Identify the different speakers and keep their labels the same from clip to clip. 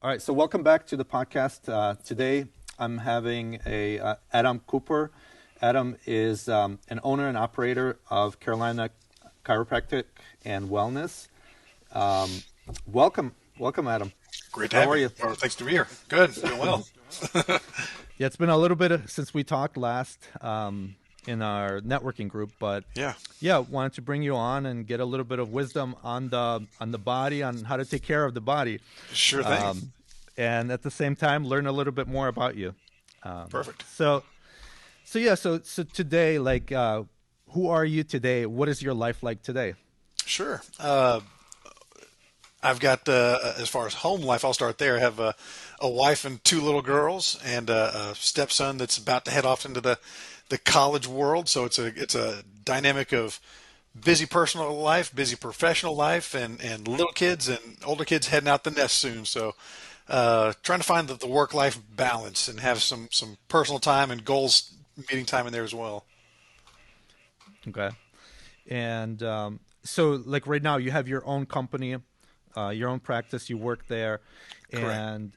Speaker 1: All right, so welcome back to the podcast. Today, I'm having Adam Cooper. Adam is an owner and operator of Carolina Chiropractic and Wellness. Welcome, Adam.
Speaker 2: Great to
Speaker 1: How
Speaker 2: have
Speaker 1: are
Speaker 2: me.
Speaker 1: you?
Speaker 2: Well, thanks to be here. Good, doing well.
Speaker 1: Yeah, it's been a little bit since we talked last in our networking group, but
Speaker 2: Yeah,
Speaker 1: yeah, wanted to bring you on and get a little bit of wisdom on the body, on how to take care of the body,
Speaker 2: sure thing.
Speaker 1: um, and at the same time learn a little bit more about you. Um,
Speaker 2: Perfect.
Speaker 1: so so today, who are you today? What is your life like today?
Speaker 2: Sure. I've got, as far as home life, I'll start there. I have a wife and two little girls and a stepson that's about to head off into the college world. So it's a dynamic of busy personal life, busy professional life, and little kids and older kids heading out the nest soon. So trying to find the work-life balance and have some personal time and goals meeting time in there as well.
Speaker 1: Okay. And so, like right now, you have your own company, your own practice. You work there,
Speaker 2: Correct.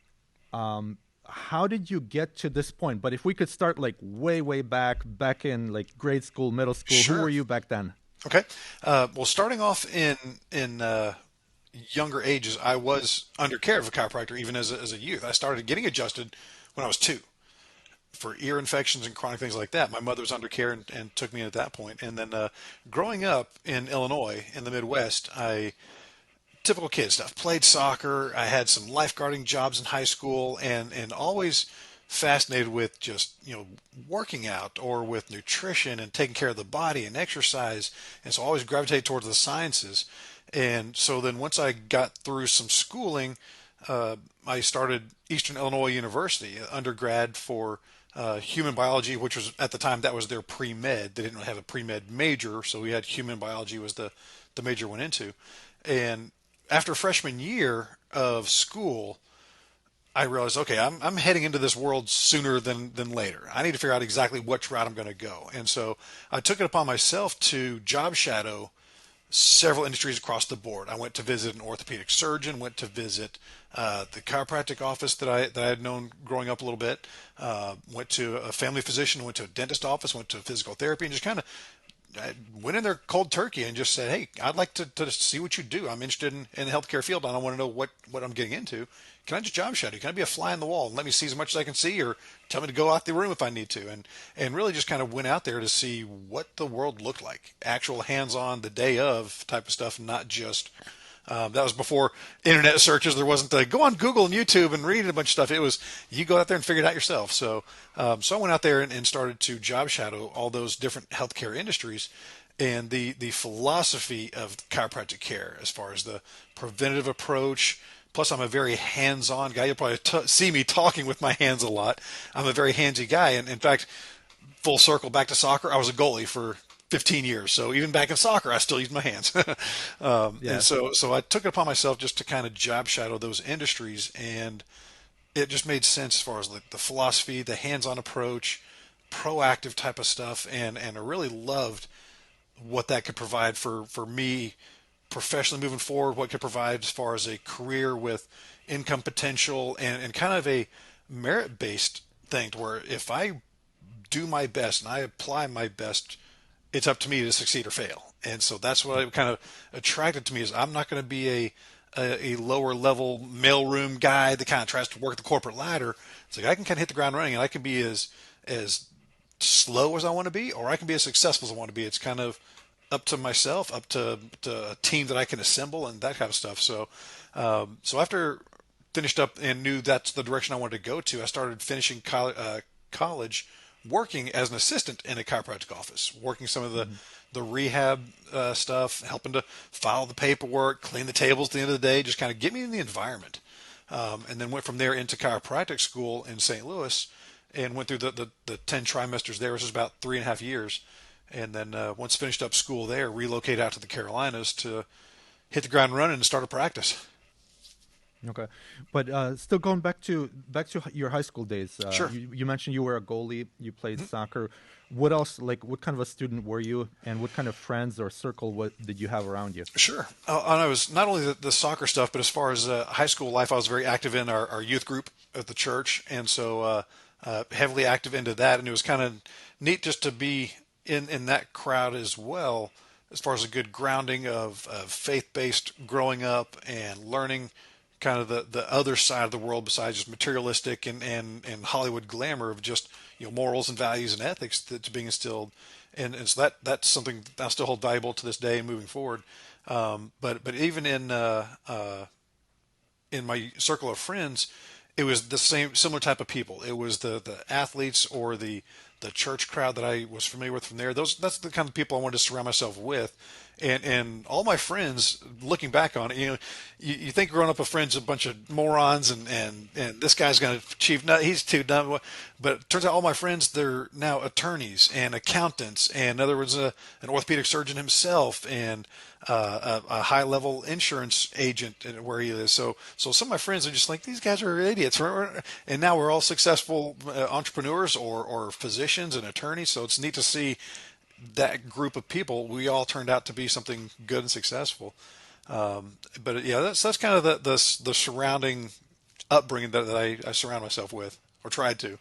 Speaker 1: and how did you get to this point? But if we could start like way back in like grade school, middle school, who were
Speaker 2: Sure.
Speaker 1: you back then?
Speaker 2: Okay. Well, starting off in younger ages, I was under care of a chiropractor even as a youth. I started getting adjusted when I was two for ear infections and chronic things like that. My mother was under care and took me in at that point. And then growing up in Illinois in the Midwest, I typical kid stuff. Played soccer. I had some lifeguarding jobs in high school, and always fascinated with just working out or with nutrition and taking care of the body and exercise. And so I always gravitated towards the sciences. And so then once I got through some schooling, I started Eastern Illinois University undergrad for human biology, which was at the time that was their pre-med. They didn't have a pre-med major, so we had human biology was the major went into. And after freshman year of school, I realized, okay, I'm heading into this world sooner than later. I need to figure out exactly which route I'm going to go. And so I took it upon myself to job shadow several industries across the board. I went to visit an orthopedic surgeon, went to visit the chiropractic office that I had known growing up a little bit, went to a family physician, went to a dentist office, went to physical therapy, and just kind of I went in there cold turkey and just said, "Hey, I'd like to see what you do. I'm interested in the healthcare field, and I want to know what I'm getting into. Can I just job shadow? Can I be a fly in the wall and let me see as much as I can see, or tell me to go out the room if I need to?" And really just kind of went out there to see what the world looked like, actual hands-on, the day of type of stuff, not just. That was before internet searches. There wasn't the go on Google and YouTube and read a bunch of stuff. It was you go out there and figure it out yourself. So I went out there and started to job shadow all those different healthcare industries, and the philosophy of chiropractic care as far as the preventative approach. Plus, I'm a very hands-on guy. You'll probably see me talking with my hands a lot. I'm a very handsy guy, and in fact, full circle back to soccer. I was a goalie for 15 years, so even back in soccer, I still use my hands. And
Speaker 1: Yes.
Speaker 2: so I took it upon myself just to kind of job shadow those industries, and it just made sense as far as the philosophy, the hands-on approach, proactive type of stuff, and I really loved what that could provide for me professionally moving forward, what it could provide as far as a career with income potential and kind of a merit-based thing to where if I do my best and I apply my best, it's up to me to succeed or fail. And so that's what kind of attracted to me is I'm not going to be a lower level mailroom guy that kind of tries to work the corporate ladder. It's like I can kind of hit the ground running and I can be as slow as I want to be, or I can be as successful as I want to be. It's kind of up to myself, up to a team that I can assemble and that kind of stuff. So after finished up and knew that's the direction I wanted to go to, I started finishing college working as an assistant in a chiropractic office, working some of
Speaker 1: Hmm.
Speaker 2: the rehab stuff, helping to file the paperwork, clean the tables at the end of the day, just kind of get me in the environment. And then went from there into chiropractic school in St. Louis and went through the 10 trimesters there, which was about 3.5 years. And then once finished up school there, relocated out to the Carolinas to hit the ground running and start a practice.
Speaker 1: Okay, but still going back to your high school days.
Speaker 2: Sure.
Speaker 1: You mentioned you were a goalie. You played soccer. what else, like what kind of a student were you, and what kind of friends or circle what did you have around you?
Speaker 2: Sure. And I was not only the soccer stuff, but as far as high school life, I was very active in our youth group at the church, and so heavily active into that. And it was kind of neat just to be in that crowd as well, as far as a good grounding of faith-based growing up and learning kind of the other side of the world besides just materialistic and Hollywood glamour of just morals and values and ethics that's being instilled, and so that's something I still hold valuable to this day and moving forward. But even in my circle of friends, it was the same similar type of people. It was the athletes or the church crowd that I was familiar with from there. That's the kind of people I wanted to surround myself with. And all my friends, looking back on it, you think growing up with friends a bunch of morons and this guy's going to achieve, no, he's too dumb. But it turns out all my friends, they're now attorneys and accountants, and in other words, an orthopedic surgeon himself, and a high level insurance agent where he is. So some of my friends are just like, these guys are idiots. And now we're all successful entrepreneurs or physicians and attorneys. So it's neat to see that group of people. We all turned out to be something good and successful. But yeah, that's kind of the surrounding upbringing that I surround myself with, or tried to.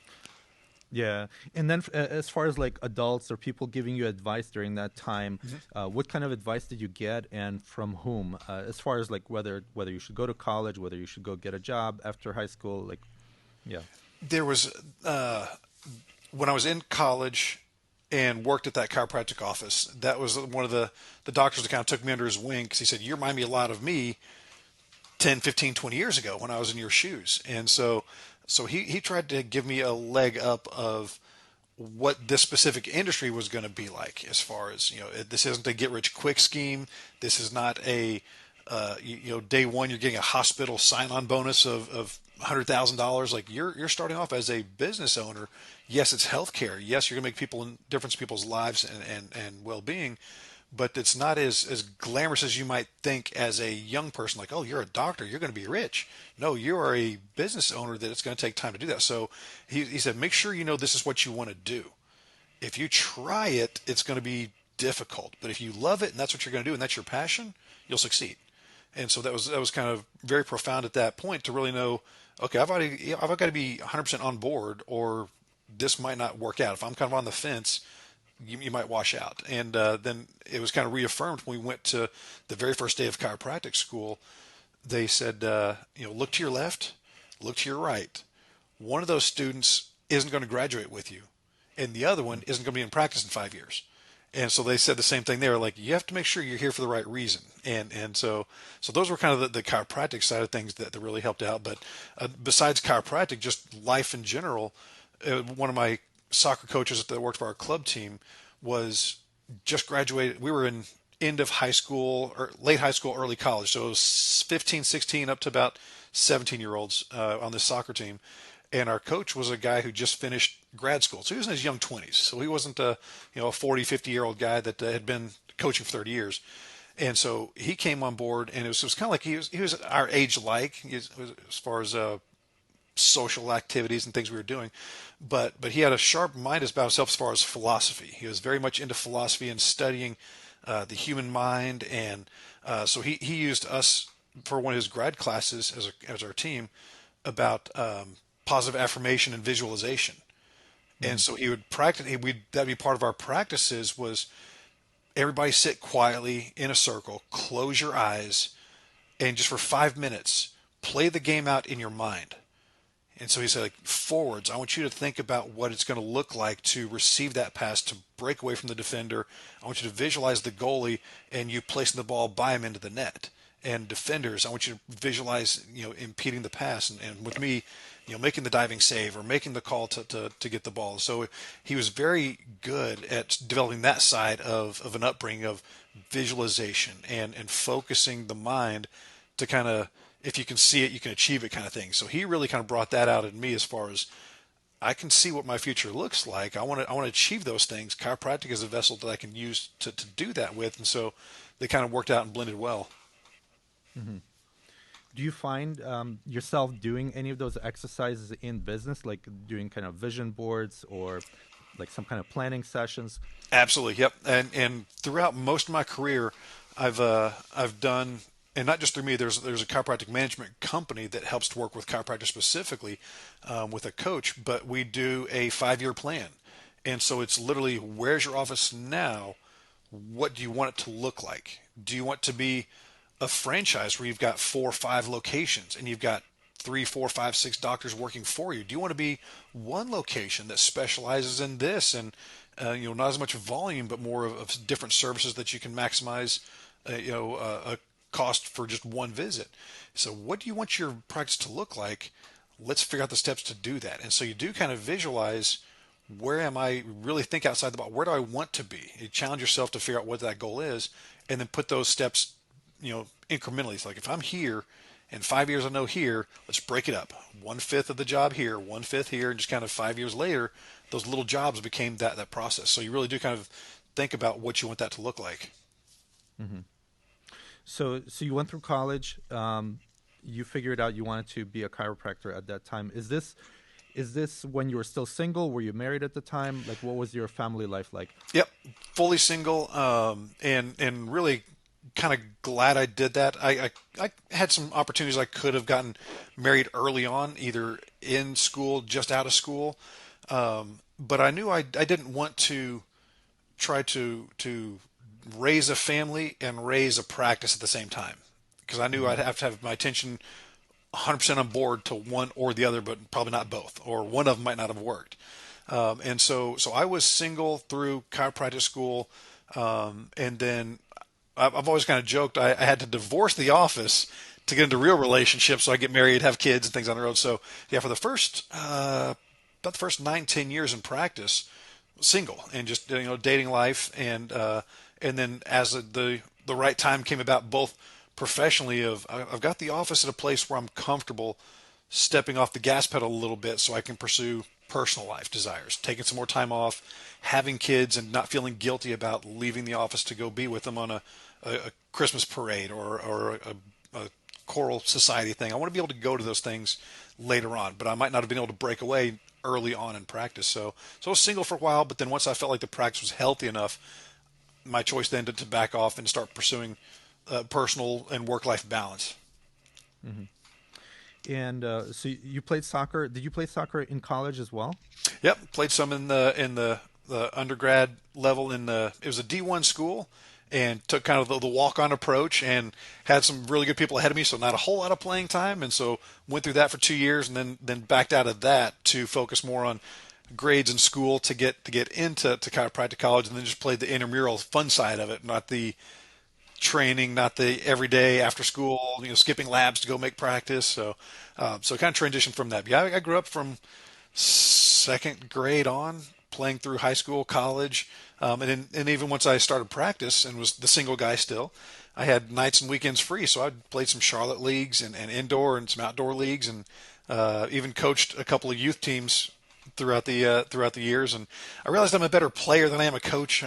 Speaker 1: Yeah. And then as far as like adults or people giving you advice during that time, what kind of advice did you get and from whom? As far as like whether you should go to college, whether you should go get a job after high school, like, yeah.
Speaker 2: There was when I was in college and worked at that chiropractic office, that was one of the doctors that kind of took me under his wing, because he said, you remind me a lot of me 10, 15, 20 years ago when I was in your shoes. And so he tried to give me a leg up of what this specific industry was going to be like, as far as, this isn't a get rich quick scheme. This is not a, day one, you're getting a hospital sign on bonus of $100,000. Like you're starting off as a business owner. Yes, it's healthcare. Yes, you're going to make difference in people's lives and well-being, but it's not as glamorous as you might think as a young person. Like, oh, you're a doctor, you're going to be rich. No, you are a business owner that it's going to take time to do that. So he said, make sure you know this is what you want to do. If you try it, it's going to be difficult. But if you love it and that's what you're going to do and that's your passion, you'll succeed. And so that was kind of very profound at that point to really know, okay, I've got to be 100% on board, or this might not work out. If I'm kind of on the fence, you might wash out. And then it was kind of reaffirmed when we went to the very first day of chiropractic school. They said, look to your left, look to your right. One of those students isn't going to graduate with you, and the other one isn't going to be in practice in 5 years. And so they said the same thing there, like, you have to make sure you're here for the right reason. And so those were kind of the chiropractic side of things that really helped out. But besides chiropractic, just life in general, one of my soccer coaches that worked for our club team was just graduated. We were in end of high school or late high school, early college. So it was 15, 16 up to about 17-year-olds on this soccer team. And our coach was a guy who just finished grad school. So he was in his young 20s. So he wasn't a 40, 50-year-old guy that had been coaching for 30 years. And so he came on board, and it was kind of like he was our age, like as far as social activities and things we were doing, but he had a sharp mind about himself as far as philosophy. He was very much into philosophy and studying the human mind, and so he used us for one of his grad classes as our team about positive affirmation and visualization. And so he would practice. That'd be part of our practices. Was everybody sit quietly in a circle, close your eyes, and just for 5 minutes play the game out in your mind. And so he said, like, forwards, I want you to think about what it's going to look like to receive that pass, to break away from the defender. I want you to visualize the goalie and you placing the ball by him into the net. And defenders, I want you to visualize, impeding the pass. And with me, making the diving save or making the call to get the ball. So he was very good at developing that side of an upbringing of visualization and focusing the mind to kind of, if you can see it, you can achieve it kind of thing. So he really kind of brought that out in me as far as I can see what my future looks like. I want to achieve those things. Chiropractic is a vessel that I can use to do that with. And so they kind of worked out and blended well.
Speaker 1: Mm-hmm. Do you find yourself doing any of those exercises in business, like doing kind of vision boards or like some kind of planning sessions?
Speaker 2: Absolutely, yep. And throughout most of my career, I've done, and not just through me. There's a chiropractic management company that helps to work with chiropractors specifically, with a coach. But we do a 5-year plan, and so it's literally, where's your office now? What do you want it to look like? Do you want to be a franchise where you've got 4 or 5 locations and you've got 3, 4, 5, 6 doctors working for you? Do you want to be one location that specializes in this, and not as much volume, but more of different services that you can maximize, a cost for just one visit? So, what do you want your practice to look like? Let's figure out the steps to do that. And so you do kind of visualize, where am I, really think outside the box. Where do I want to be? You challenge yourself to figure out what that goal is, and then put those steps, incrementally. It's like, if I'm here in 5 years, I know here, let's break it up. 1/5 of the job here, 1/5 here, and just kind of 5 years later, those little jobs became that process. So you really do kind of think about what you want that to look like.
Speaker 1: So you went through college. You figured out you wanted to be a chiropractor at that time. Is this when you were still single? Were you married at the time? Like, what was your family life like?
Speaker 2: Yep, fully single, and really kind of glad I did that. I had some opportunities. I could have gotten married early on, either in school, just out of school, but I knew I didn't want to try to raise a family and raise a practice at the same time, because I knew I'd have to have my attention 100% on board to one or the other, but probably not both, or one of them might not have worked. And so I was single through chiropractic school, and then I've always kind of joked I had to divorce the office to get into real relationships, so I get married, have kids, and things on the road. So yeah, for the first about the first 9, 10 years in practice, single, and just dating life, and then as the right time came about, both professionally, I've got the office at a place where I'm comfortable stepping off the gas pedal a little bit, so I can pursue personal life desires, taking some more time off, having kids, and not feeling guilty about leaving the office to go be with them on a Christmas parade, or a choral society thing. I want to be able to go to those things later on, but I might not have been able to break away early on in practice. So I was single for a while, but then once I felt like the practice was healthy enough, my choice then to back off and start pursuing personal and work-life balance.
Speaker 1: And so you played soccer. Did you play soccer in college as well?
Speaker 2: Yep, played some in the undergrad level. It was a D1 school, and took kind of the walk-on approach, and had some really good people ahead of me, so not a whole lot of playing time, and so went through that for 2 years, and then backed out of that to focus more on grades in school to get into chiropractic college, and then just played the intramural fun side of it, not the training, not the everyday after school, skipping labs to go make practice. So kind of transitioned from that. Yeah, I grew up from second grade on, playing through high school, college, and even once I started practice and was the single guy still, I had nights and weekends free. So I played some Charlotte leagues, and indoor and some outdoor leagues, and even coached a couple of youth teams throughout the years. And I realized I'm a better player than I am a coach.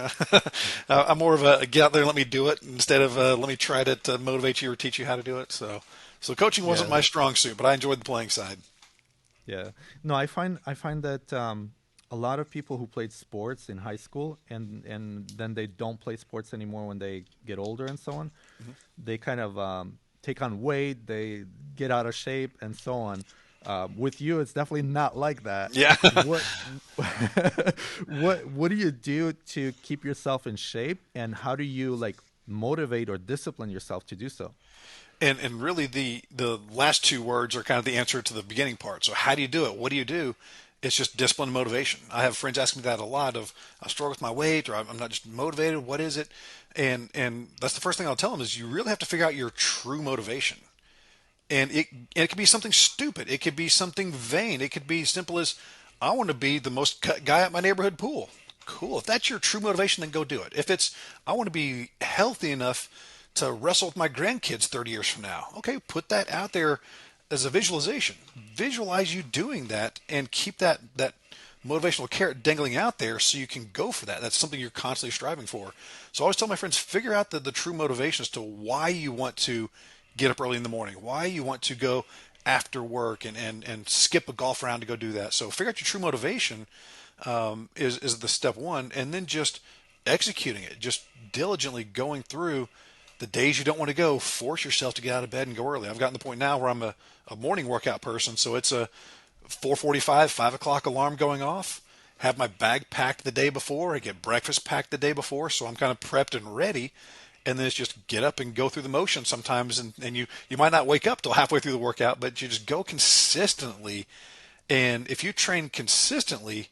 Speaker 2: I'm more of a get out there and let me do it, instead of let me try to motivate you or teach you how to do it. So coaching wasn't my strong suit, but I enjoyed the playing side.
Speaker 1: Yeah. No, I find that a lot of people who played sports in high school, and then they don't play sports anymore when they get older and so on, they kind of take on weight, they get out of shape, and so on. With you, it's definitely not like that.
Speaker 2: Yeah.
Speaker 1: What what do you do to keep yourself in shape, and how do you motivate or discipline yourself to do so?
Speaker 2: And really, the last two words are kind of the answer to the beginning part. So how do you do it? What do you do? It's just discipline and motivation. I have friends ask me that a lot, of I struggle with my weight, or I'm not just motivated. What is it? And that's the first thing I'll tell them, is you really have to figure out your true motivation. And it could be something stupid. It could be something vain. It could be simple as, I want to be the most cut guy at my neighborhood pool. Cool. If that's your true motivation, then go do it. If it's, I want to be healthy enough to wrestle with my grandkids 30 years from now. Okay, put that out there as a visualization. Visualize you doing that, and keep that motivational carrot dangling out there, so you can go for that. That's something you're constantly striving for. So I always tell my friends, figure out the true motivation as to why you want to get up early in the morning, why you want to go after work and skip a golf round to go do that. So figure out your true motivation, is the step one, and then just executing it, just diligently going through the days you don't want to go. Force yourself to get out of bed and go early. I've gotten to the point now where I'm a morning workout person, so it's a 4:45, 5 o'clock alarm going off. Have my bag packed the day before. I get breakfast packed the day before, so I'm kind of prepped and ready. And then it's just get up and go through the motions sometimes, and you might not wake up till halfway through the workout, but you just go consistently. And if you train consistently,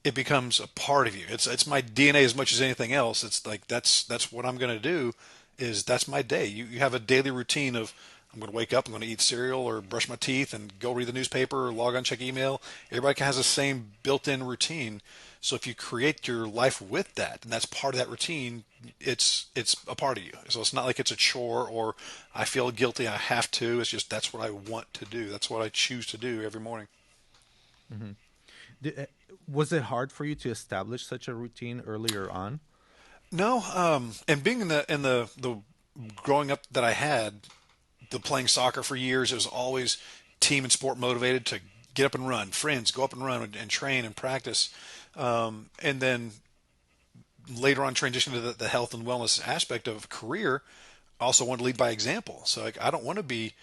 Speaker 2: it becomes a part of you. It's my DNA as much as anything else. It's like that's what I'm going to do. Is that's my day. You have a daily routine of I'm going to wake up, I'm going to eat cereal or brush my teeth and go read the newspaper or log on, check email. Everybody has the same built-in routine. So if you create your life with that, and that's part of that routine, it's a part of you. So it's not like it's a chore or I feel guilty, I have to. It's just that's what I want to do. That's what I choose to do every morning.
Speaker 1: Did, was it hard for you to establish such a routine earlier on?
Speaker 2: No, and being in the growing up that I had, the playing soccer for years, it was always team and sport motivated to get up and run, friends, go up and run and train and practice. And then later on transition to the health and wellness aspect of career, I also want to lead by example. So like, I don't want to be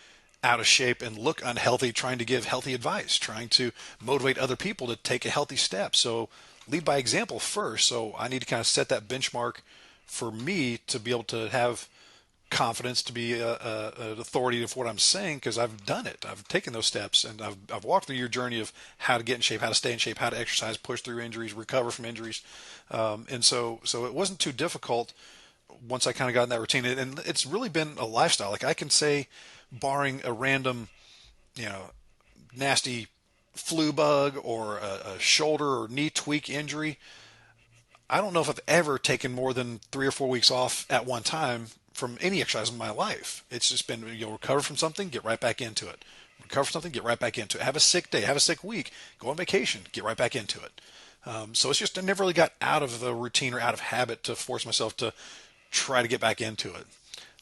Speaker 2: out of shape and look unhealthy trying to give healthy advice, trying to motivate other people to take a healthy step. So lead by example first. So I need to kind of set that benchmark for me to be able to have confidence, to be an authority of what I'm saying, because I've done it. I've taken those steps, and I've walked through your journey of how to get in shape, how to stay in shape, how to exercise, push through injuries, recover from injuries, and so it wasn't too difficult once I kind of got in that routine. And it's really been a lifestyle. Like I can say, barring a random, you know, nasty flu bug or a shoulder or knee tweak injury, I don't know if I've ever taken more than 3 or 4 weeks off at one time from any exercise in my life. It's just been, you'll recover from something, get right back into it. Recover from something, get right back into it. Have a sick day, have a sick week, go on vacation, get right back into it. So it's just, I never really got out of the routine or out of habit to force myself to try to get back into it.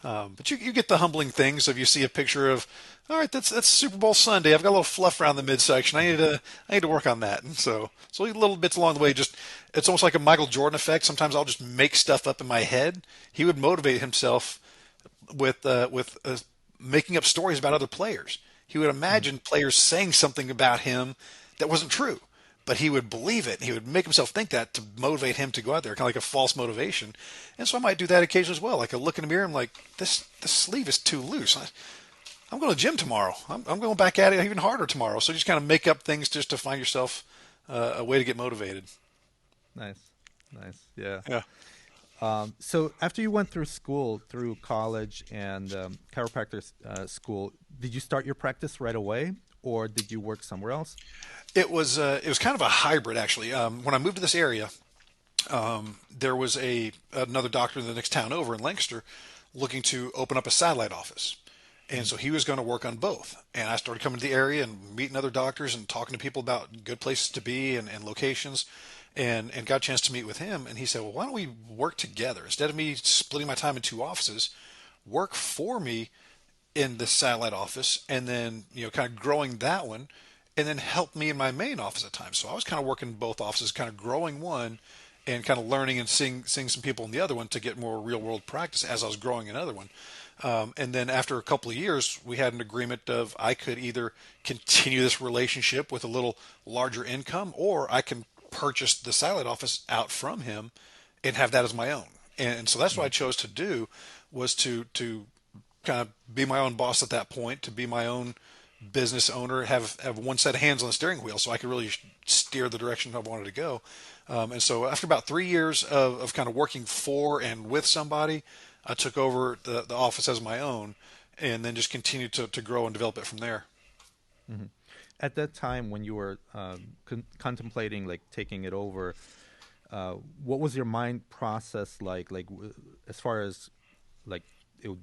Speaker 2: But you get the humbling things of you see a picture of, all right, that's Super Bowl Sunday. I've got a little fluff around the midsection. I need to work on that. And so little bits along the way. Just it's almost like a Michael Jordan effect. Sometimes I'll just make stuff up in my head. He would motivate himself with making up stories about other players. He would imagine players saying something about him that wasn't true, but he would believe it. He would make himself think that to motivate him to go out there, kind of like a false motivation. And so I might do that occasionally as well. Like I look in the mirror, I'm like, this sleeve is too loose. I'm going to the gym tomorrow. I'm going back at it even harder tomorrow. So just kind of make up things just to find yourself a way to get motivated.
Speaker 1: Nice, nice, yeah.
Speaker 2: Yeah.
Speaker 1: So after you went through school, through college and chiropractor school, did you start your practice right away, or did you work somewhere else?
Speaker 2: It was kind of a hybrid actually. When I moved to this area, there was another doctor in the next town over in Lancaster looking to open up a satellite office. And so he was going to work on both. And I started coming to the area and meeting other doctors and talking to people about good places to be and locations and got a chance to meet with him. And he said, well, why don't we work together? Instead of me splitting my time in two offices, work for me in the satellite office and then, kind of growing that one and then help me in my main office at times. So I was kind of working both offices, kind of growing one and kind of learning and seeing some people in the other one to get more real world practice as I was growing another one. And then after a couple of years, we had an agreement of I could either continue this relationship with a little larger income, or I can purchase the satellite office out from him and have that as my own. And so that's what I chose to do was to kind of be my own boss at that point, to be my own business owner, have one set of hands on the steering wheel so I could really steer the direction I wanted to go. And so after about 3 years of kind of working for and with somebody, I took over the office as my own and then just continued to grow and develop it from there.
Speaker 1: Hmm. At that time, when you were contemplating like taking it over, what was your mind process like? Like as far as like,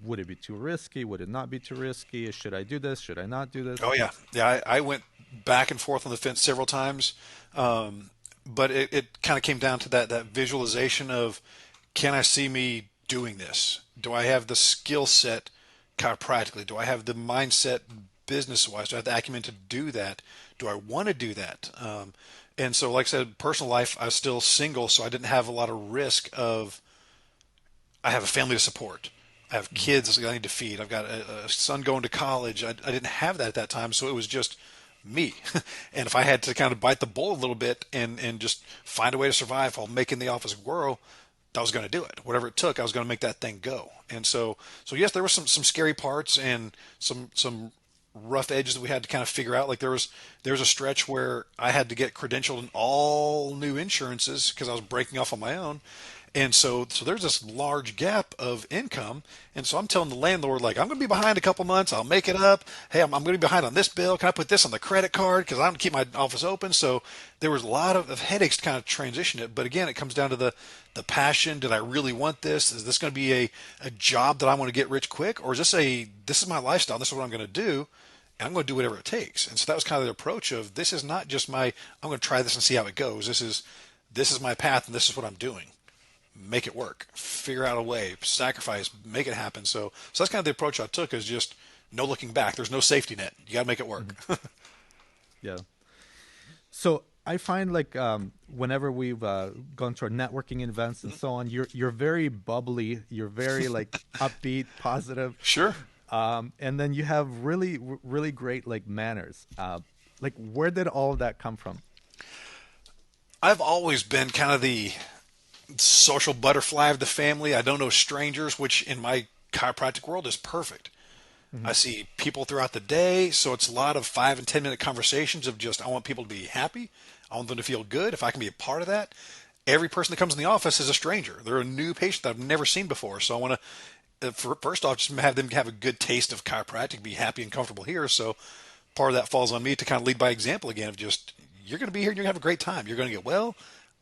Speaker 1: would it be too risky? Would it not be too risky? Should I do this? Should I not do this?
Speaker 2: Oh yeah, yeah. I went back and forth on the fence several times, but it kind of came down to that visualization of, can I see me doing this? Do I have the skill set chiropractically? Do I have the mindset business wise? Do I have the acumen to do that? Do I want to do that? And so, like I said, personal life, I was still single, so I didn't have a lot of risk of, I have a family to support. I have
Speaker 1: Mhm.
Speaker 2: kids that I need to feed. I've got a son going to college. I didn't have that at that time, so it was just me. And if I had to kind of bite the bullet a little bit and just find a way to survive while making the office grow, I was going to do it. Whatever it took, I was going to make that thing go. And so yes, there were some scary parts and some rough edges that we had to kind of figure out. Like there was a stretch where I had to get credentialed in all new insurances because I was breaking off on my own. And so there's this large gap of income. And so I'm telling the landlord, like, I'm going to be behind a couple months. I'll make it up. Hey, I'm going to be behind on this bill. Can I put this on the credit card? Because I'm going to keep my office open. So there was a lot of headaches to kind of transition it. But again, it comes down to the passion. Did I really want this? Is this going to be a job that I want to get rich quick? Or is this is my lifestyle. This is what I'm going to do. And I'm going to do whatever it takes. And so that was kind of the approach of, this is not just I'm going to try this and see how it goes. This is my path and this is what I'm doing. Make it work, figure out a way, sacrifice, make it happen. So that's kind of the approach I took, is just no looking back. There's no safety net. You got to make it work.
Speaker 1: Mhm. Yeah. So I find like whenever we've gone to our networking events and so on, you're very bubbly. You're very like upbeat, positive,
Speaker 2: Sure.
Speaker 1: and then you have really great like manners. Like where did all of that come from?
Speaker 2: I've always been kind of the social butterfly of the family. I don't know strangers, which in my chiropractic world is perfect.
Speaker 1: Hmm.
Speaker 2: I see people throughout the day, so it's a lot of 5 and 10 minute conversations of just, I want people to be happy. I want them to feel good. If I can be a part of that, every person that comes in the office is a stranger. They're a new patient that I've never seen before. So I want to, first off, just have them have a good taste of chiropractic, be happy and comfortable here. So part of that falls on me to kind of lead by example again, of just, you're going to be here and you're going to have a great time. You're going to get well.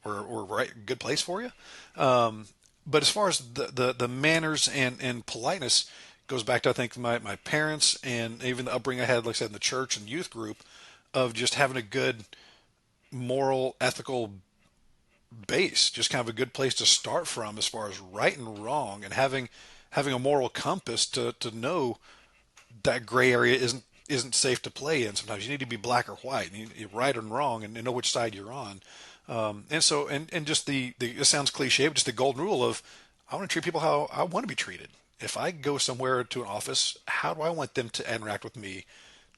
Speaker 2: We're right, good place for you. But as far as the manners and politeness goes back to, I think, my parents and even the upbringing I had, like I said, in the church and youth group, of just having a good moral, ethical base, just kind of a good place to start from as far as right and wrong, and having a moral compass to know that gray area isn't safe to play in. Sometimes you need to be black or white, and you're right and wrong, and know which side you're on. And just it sounds cliche, but just the golden rule of, I want to treat people how I want to be treated. If I go somewhere to an office, how do I want them to interact with me?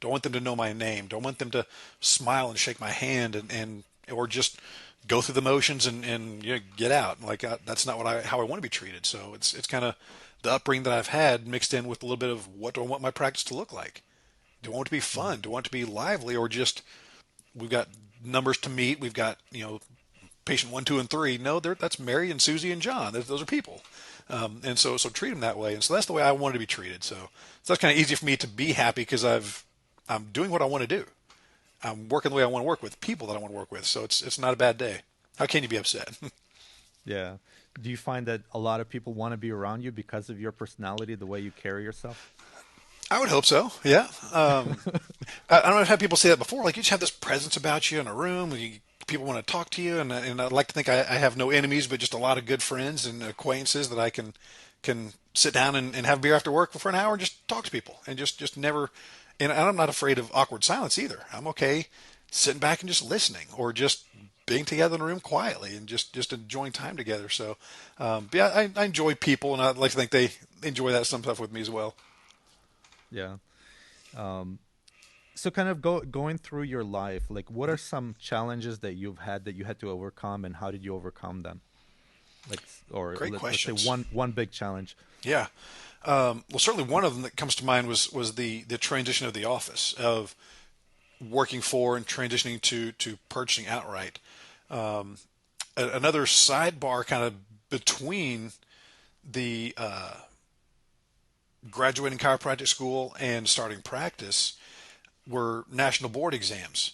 Speaker 2: Do I want them to know my name? Do I want them to smile and shake my hand and or just go through the motions and get out? Like, that's not how I want to be treated. So it's kind of the upbringing that I've had mixed in with a little bit of, what do I want my practice to look like? Do I want it to be
Speaker 1: Hmm.
Speaker 2: fun? Do I want it to be lively, or just, we've got numbers to meet? We've got, patient one, two, and three. No, that's Mary and Susie and John. Those are people, and so treat them that way. And so that's the way I wanted to be treated. So that's kind of easy for me to be happy, because I'm doing what I want to do. I'm working the way I want to work with people that I want to work with. So it's not a bad day. How can you be upset?
Speaker 1: Yeah. Do you find that a lot of people want to be around you because of your personality, the way you carry yourself?
Speaker 2: I would hope so. Yeah. I don't know, I've had people say that before. Like, you just have this presence about you in a room. People want to talk to you, and I'd like to think I have no enemies, but just a lot of good friends and acquaintances that I can sit down and have beer after work for an hour and just talk to people, and just never. And I'm not afraid of awkward silence either. I'm okay sitting back and just listening, or just being together in a room quietly and just enjoying time together. So, but yeah, I enjoy people, and I like to think they enjoy that some stuff with me as well.
Speaker 1: Yeah. Um, so kind of going through your life, like what are some challenges that you've had that you had to overcome, and how did you overcome them? Like, or
Speaker 2: Great
Speaker 1: let's say
Speaker 2: questions.
Speaker 1: one big challenge.
Speaker 2: Yeah. Well, certainly one of them that comes to mind was the transition of the office, of working for and transitioning to purchasing outright. Um, Another sidebar, kind of between the graduating chiropractic school and starting practice, were national board exams.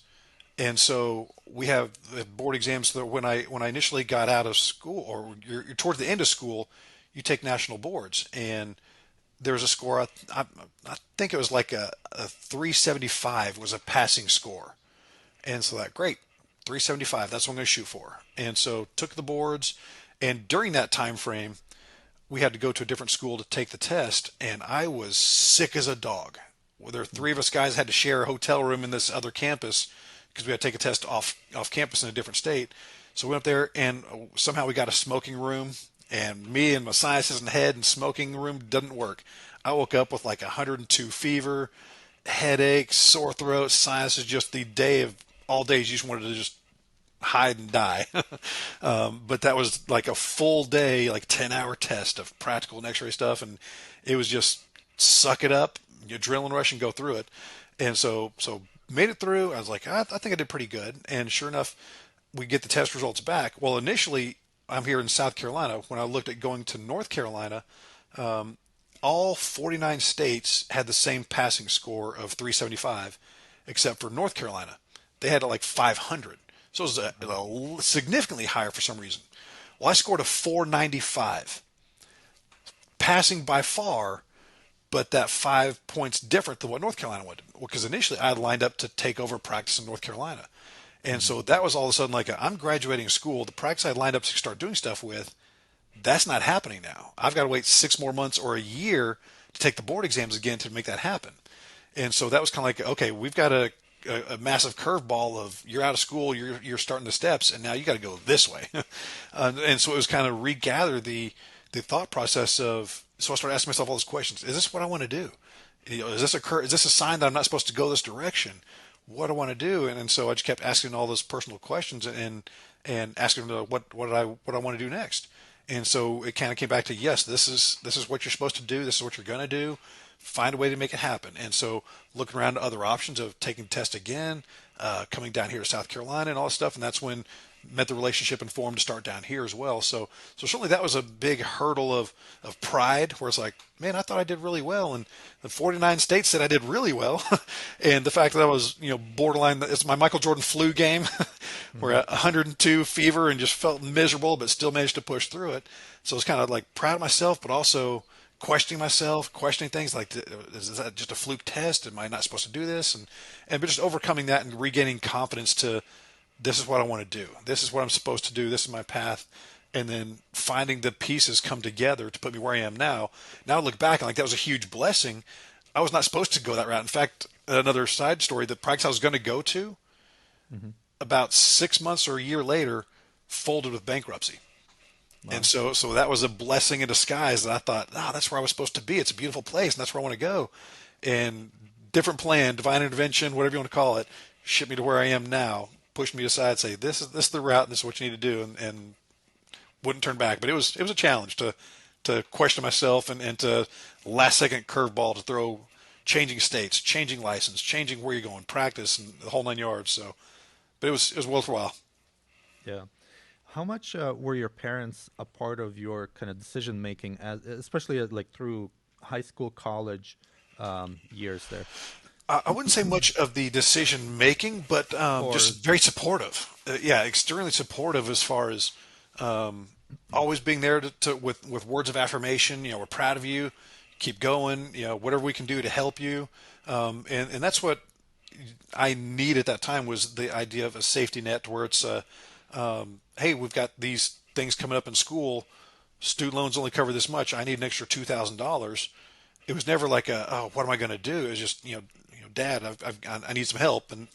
Speaker 2: And so we have the board exams that when I initially got out of school, or you're towards the end of school, you take national boards. And there was a score. I think it was like a 375 was a passing score. And so that, great, 375. That's what I'm going to shoot for. And so took the boards. And during that time frame, we had to go to a different school to take the test. And I was sick as a dog. Well, there were three of us guys had to share a hotel room in this other campus, because we had to take a test off campus in a different state. So we went up there, and somehow we got a smoking room, and me and my sinuses and head and smoking room didn't work. I woke up with like 102 fever, headache, sore throat, sinuses, just the day of all days you just wanted to just hide and die. But that was like a full day, like 10-hour test of practical and x-ray stuff. And it was just suck it up, adrenaline rush, and go through it. And so made it through. I was like, I think I did pretty good. And sure enough, we get the test results back. Well, initially, I'm here in South Carolina. When I looked at going to North Carolina, all 49 states had the same passing score of 375, except for North Carolina. They had like 500. So it was significantly higher for some reason. Well, I scored a 495, passing by far, but that 5 points different than what North Carolina would. Well, because initially I had lined up to take over practice in North Carolina. And so that was all of a sudden like, I'm graduating school. The practice I had lined up to start doing stuff with, that's not happening now. I've got to wait 6 more months or a year to take the board exams again to make that happen. And so that was kind of like, okay, we've got a massive curveball of you're out of school, you're starting the steps, and now you got to go this way. And so it was kind of regather the thought process of. So I started asking myself all those questions: is this what I want to do? Is this a sign that I'm not supposed to go this direction? What do I want to do? And so I just kept asking all those personal questions and asking what I want to do next. And so it kind of came back to, yes, this is what you're supposed to do. This is what you're going to do. Find a way to make it happen. And so looking around to other options of taking the test again, coming down here to South Carolina and all this stuff. And that's when met the relationship and formed to start down here as well. So certainly that was a big hurdle of pride, where it's like, man, I thought I did really well. And the 49 states said I did really well. And the fact that I was, borderline, it's my Michael Jordan flu game where 102 fever and just felt miserable, but still managed to push through it. So it's kind of like proud of myself, but also questioning myself, questioning things like, is that just a fluke test? Am I not supposed to do this? And just overcoming that and regaining confidence to, this is what I want to do. This is what I'm supposed to do. This is my path. And then finding the pieces come together to put me where I am now. Now I look back and like, that was a huge blessing. I was not supposed to go that route. In fact, another side story, the practice I was going to go to, about 6 months or a year later, folded with bankruptcy. Wow. And so that was a blessing in disguise that I thought, that's where I was supposed to be. It's a beautiful place, and that's where I want to go. And different plan, divine intervention, whatever you want to call it, shipped me to where I am now, pushed me aside, say, this is the route, this is what you need to do, and wouldn't turn back. But it was a challenge to question myself and to last second curveball to throw, changing states, changing license, changing where you're going, practice, and the whole 9 yards. So, but it was worthwhile.
Speaker 1: Yeah. How much were your parents a part of your kind of decision making, especially like through high school, college years there?
Speaker 2: I wouldn't say much of the decision making, but just very supportive. Extremely supportive as far as always being there with words of affirmation. We're proud of you. Keep going. Whatever we can do to help you. And that's what I need at that time, was the idea of a safety net, where it's hey, we've got these things coming up in school. Student loans only cover this much. I need an extra $2,000. It was never like what am I going to do? It was just, Dad, I need some help, and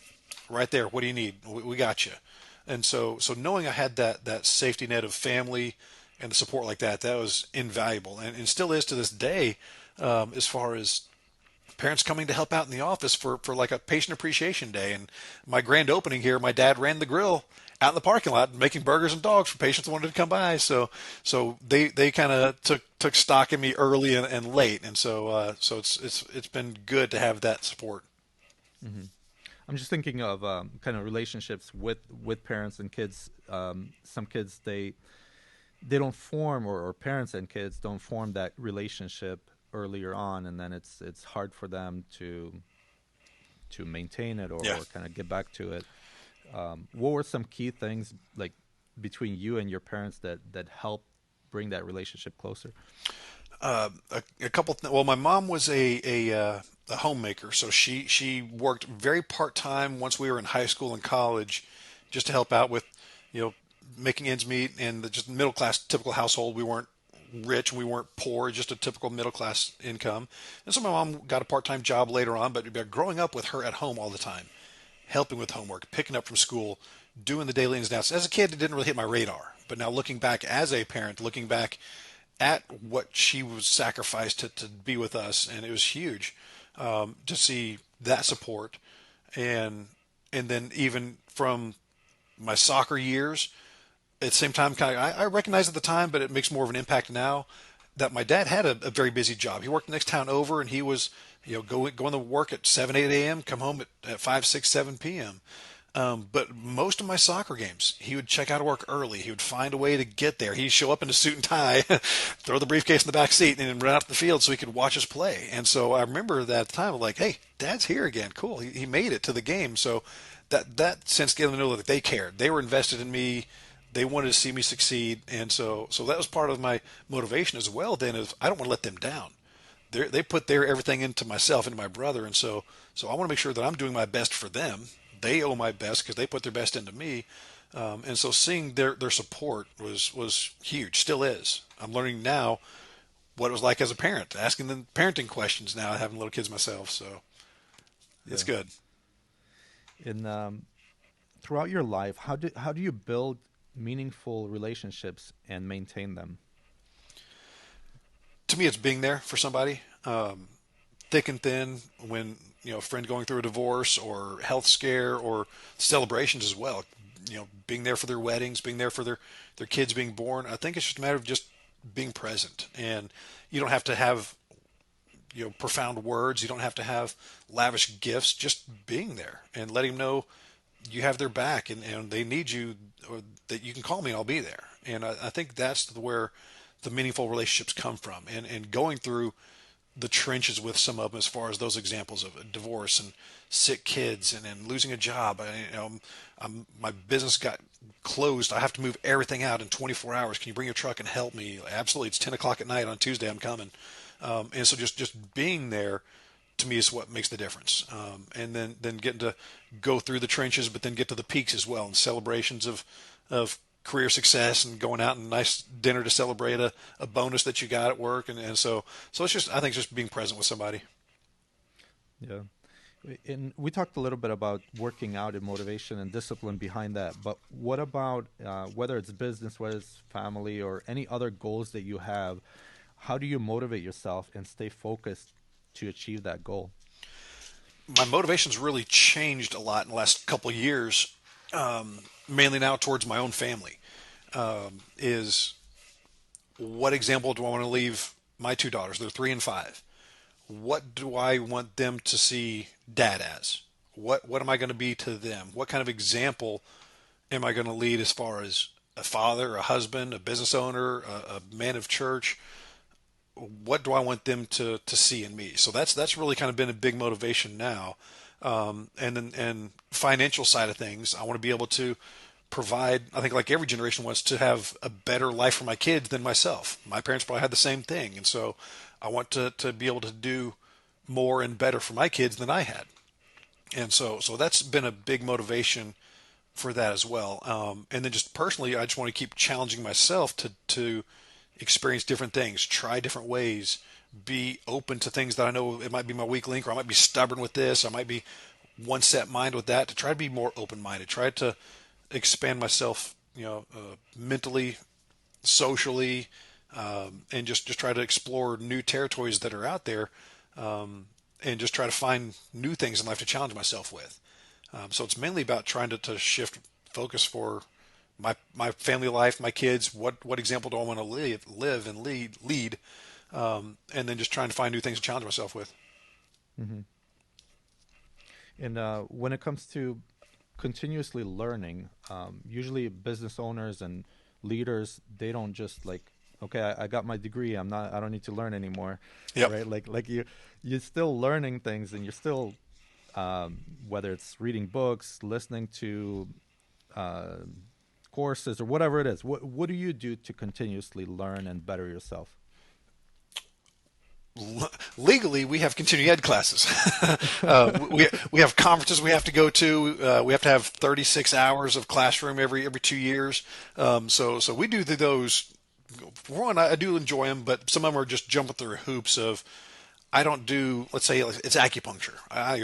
Speaker 2: right there, what do you need? We got you. And so knowing I had that safety net of family and the support like that was invaluable, and still is to this day, as far as parents coming to help out in the office for like a patient appreciation day. And my grand opening here, my dad ran the grill out in the parking lot making burgers and dogs for patients that wanted to come by. So they kind of took stock in me early and late. And so it's been good to have that support.
Speaker 1: Mm-hmm. I'm just thinking of kind of relationships with parents and kids. Some kids, they don't form, or parents and kids don't form that relationship earlier on, and then it's hard for them to maintain it or kind of get back to it. What were some key things like between you and your parents that helped bring that relationship closer?
Speaker 2: A couple. Well, my mom was a homemaker, so she worked very part-time once we were in high school and college, just to help out with making ends meet, and just middle class, typical household. We weren't rich, we weren't poor, just a typical middle class income. And so my mom got a part-time job later on, but growing up with her at home all the time, helping with homework, picking up from school, doing the daily ins and outs. As a kid, it didn't really hit my radar. But now looking back as a parent, looking back at what she was sacrificed to be with us, and it was huge to see that support, and then even from my soccer years, at the same time, I recognized at the time, but it makes more of an impact now that my dad had a very busy job. He worked the next town over, and he was going to work at 7, 8 a.m., come home at 5, 6, 7 p.m. But most of my soccer games, he would check out of work early. He would find a way to get there. He'd show up in a suit and tie, throw the briefcase in the back seat, and then run out to the field so he could watch us play. And so I remember that at the time, like, hey, Dad's here again. Cool. He made it to the game. So that sense getting to know that they cared. They were invested in me. They wanted to see me succeed. And so that was part of my motivation as well. Then is I don't want to let them down. They put their everything into myself, into my brother. And so I want to make sure that I'm doing my best for them. They owe my best because they put their best into me. And so seeing their support was huge, still is. I'm learning now what it was like as a parent, asking them parenting questions now, having little kids myself. So it's good.
Speaker 1: In throughout your life, how do you build meaningful relationships and maintain them?
Speaker 2: To me, it's being there for somebody, thick and thin, when a friend going through a divorce or health scare or celebrations as well. Being there for their weddings, being there for their kids being born. I think it's just a matter of just being present, and you don't have to have profound words. You don't have to have lavish gifts. Just being there and letting them know you have their back and they need you, or that you can call me and I'll be there. And I think that's where the meaningful relationships come from, and going through the trenches with some of them as far as those examples of a divorce and sick kids and losing a job. My business got closed. I have to move everything out in 24 hours. Can you bring your truck and help me? Absolutely. It's 10 o'clock at night on Tuesday. I'm coming. And so just being there to me is what makes the difference. And then getting to go through the trenches, but then get to the peaks as well, and celebrations of career success and going out and a nice dinner to celebrate a bonus that you got at work. And so it's just, I think it's just being present with somebody.
Speaker 1: Yeah. And we talked a little bit about working out and motivation and discipline behind that, but what about whether it's business, whether it's family, or any other goals that you have? How do you motivate yourself and stay focused to achieve that goal?
Speaker 2: My motivation's really changed a lot in the last couple of years, mainly now towards my own family. Is what example do I want to leave my two daughters? They're 3 and 5. What do I want them to see Dad as? What am I going to be to them? What kind of example am I going to lead as far as a father, a husband, a business owner, a man of church? What do I want them to see in me? So that's really kind of been a big motivation now. And financial side of things, I want to be able to provide, I think like every generation wants to have a better life for my kids than myself. My parents probably had the same thing. And so I want to be able to do more and better for my kids than I had. And so that's been a big motivation for that as well. And then just personally, I just want to keep challenging myself to experience different things, try different ways, be open to things that I know it might be my weak link, or I might be stubborn with this, I might be one set mind with that, to try to be more open-minded, try to expand myself, mentally, socially, and just try to explore new territories that are out there, and just try to find new things in life to challenge myself with. So it's mainly about trying to shift focus for my family life, my kids. What example do I want to live and lead, and then just trying to find new things to challenge myself with.
Speaker 1: Mm-hmm. And when it comes to continuously learning, usually business owners and leaders, they don't just like, okay, I got my degree, I don't need to learn anymore.
Speaker 2: Yep.
Speaker 1: Right? Like you're still learning things, and you're still, whether it's reading books, listening to courses, or whatever it is. What do you do to continuously learn and better yourself?
Speaker 2: Legally, we have continuing ed classes. We have conferences we have to go to. We have to have 36 hours of classroom every 2 years. So we do those. For one, I do enjoy them, but some of them are just jumping through hoops of, I don't do, let's say it's acupuncture.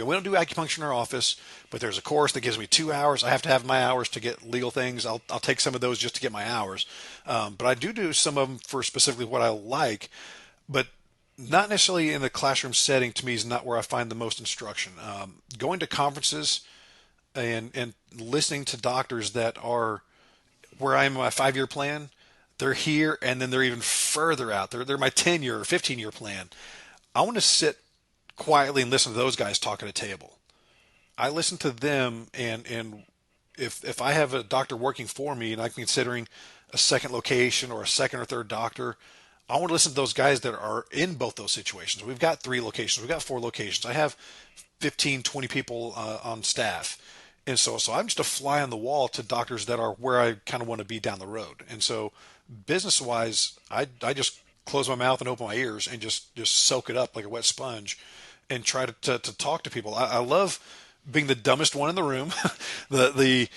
Speaker 2: We don't do acupuncture in our office, but there's a course that gives me 2 hours. I have to have my hours to get legal things. I'll take some of those just to get my hours. But I do some of them for specifically what I like, but not necessarily in the classroom setting. To me, is not where I find the most instruction. Going to conferences and listening to doctors that are where I am in my 5 year plan, they're here and then they're even further out. They're my 10 year or 15 year plan. I want to sit quietly and listen to those guys talk at a table. I listen to them, and if I have a doctor working for me and I'm considering a second location or a second or third doctor, I want to listen to those guys that are in both those situations. We've got 3 locations. We've got 4 locations. I have 15, 20 people on staff. And so I'm just a fly on the wall to doctors that are where I kind of want to be down the road. And so business wise, I just close my mouth and open my ears and just soak it up like a wet sponge and try to talk to people. I love being the dumbest one in the room, the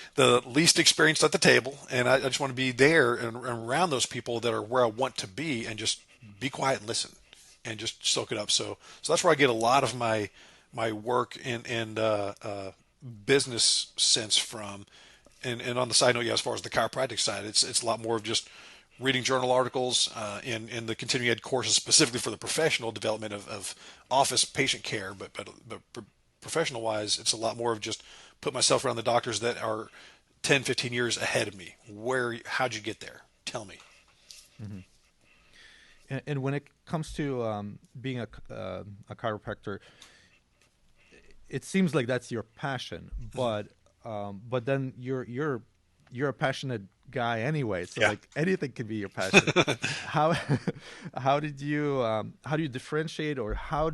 Speaker 2: least experienced at the table, and I just want to be there and around those people that are where I want to be and just be quiet and listen and just soak it up. So that's where I get a lot of my work and business sense from. And on the side note, yeah, as far as the chiropractic side, it's a lot more of just reading journal articles in the continuing ed courses specifically for the professional development of office patient care, but professional wise, it's a lot more of just put myself around the doctors that are 10, 15 years ahead of me. How'd you get there? Tell me.
Speaker 1: Mm-hmm. And when it comes to being a chiropractor, it seems like that's your passion, but then you're a passionate guy anyway, so
Speaker 2: Yeah.
Speaker 1: like anything can be your passion. how how do you differentiate, or how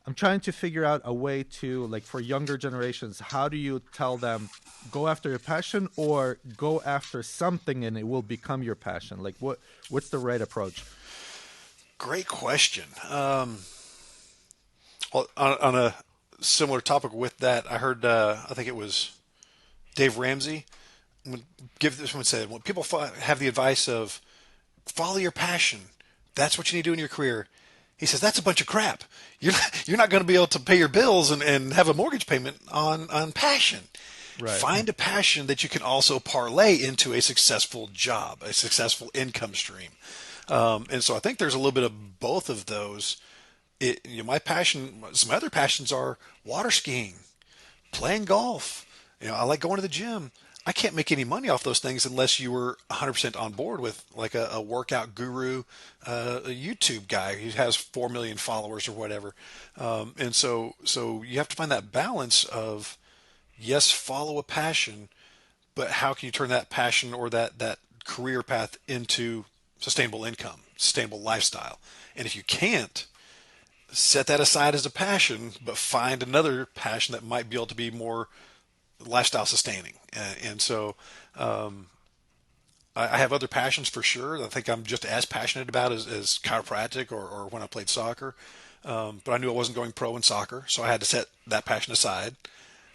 Speaker 1: I'm trying to figure out a way to, like, for younger generations, how do you tell them go after your passion or go after something and it will become your passion? Like what's the right approach?
Speaker 2: Great question. Well, on a similar topic with that, I heard, I think it was Dave Ramsey give this one said, when people have the advice of follow your passion, that's what you need to do in your career. He says that's a bunch of crap. You're not going to be able to pay your bills and have a mortgage payment on passion.
Speaker 1: Right.
Speaker 2: Find a passion that you can also parlay into a successful job, a successful income stream. And so I think there's a little bit of both of those. My passion, some other passions are water skiing, playing golf. I like going to the gym. I can't make any money off those things unless you were 100% on board with like a workout guru, a YouTube guy who has 4 million followers or whatever. And so you have to find that balance of, yes, follow a passion, but how can you turn that passion or that career path into sustainable income, sustainable lifestyle? And if you can't, set that aside as a passion, but find another passion that might be able to be more lifestyle sustaining. And so I have other passions for sure. I think I'm just as passionate about as chiropractic or when I played soccer. But I knew I wasn't going pro in soccer, so I had to set that passion aside.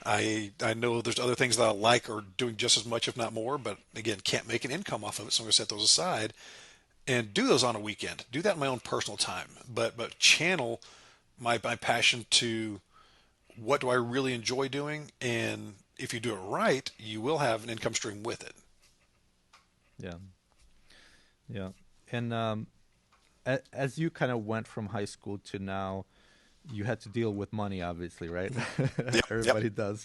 Speaker 2: I know there's other things that I like or doing just as much, if not more, but again, can't make an income off of it, so I'm going to set those aside and do those on a weekend. Do that in my own personal time, but channel my passion to what do I really enjoy doing, and if you do it right, you will have an income stream with it.
Speaker 1: Yeah. Yeah. And as you kind of went from high school to now, you had to deal with money, obviously, right? Everybody does.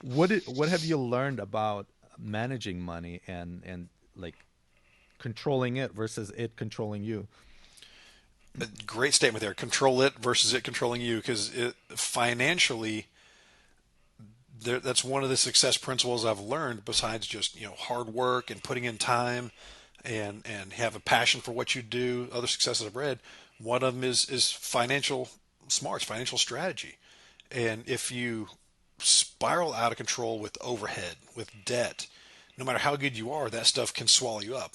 Speaker 1: What have you learned about managing money and like controlling it versus it controlling you?
Speaker 2: A great statement there. Control it versus it controlling you, because financially, that's one of the success principles I've learned. Besides just hard work and putting in time, and have a passion for what you do. Other successes I've read, one of them is financial smarts, financial strategy. And if you spiral out of control with overhead, with debt, no matter how good you are, that stuff can swallow you up.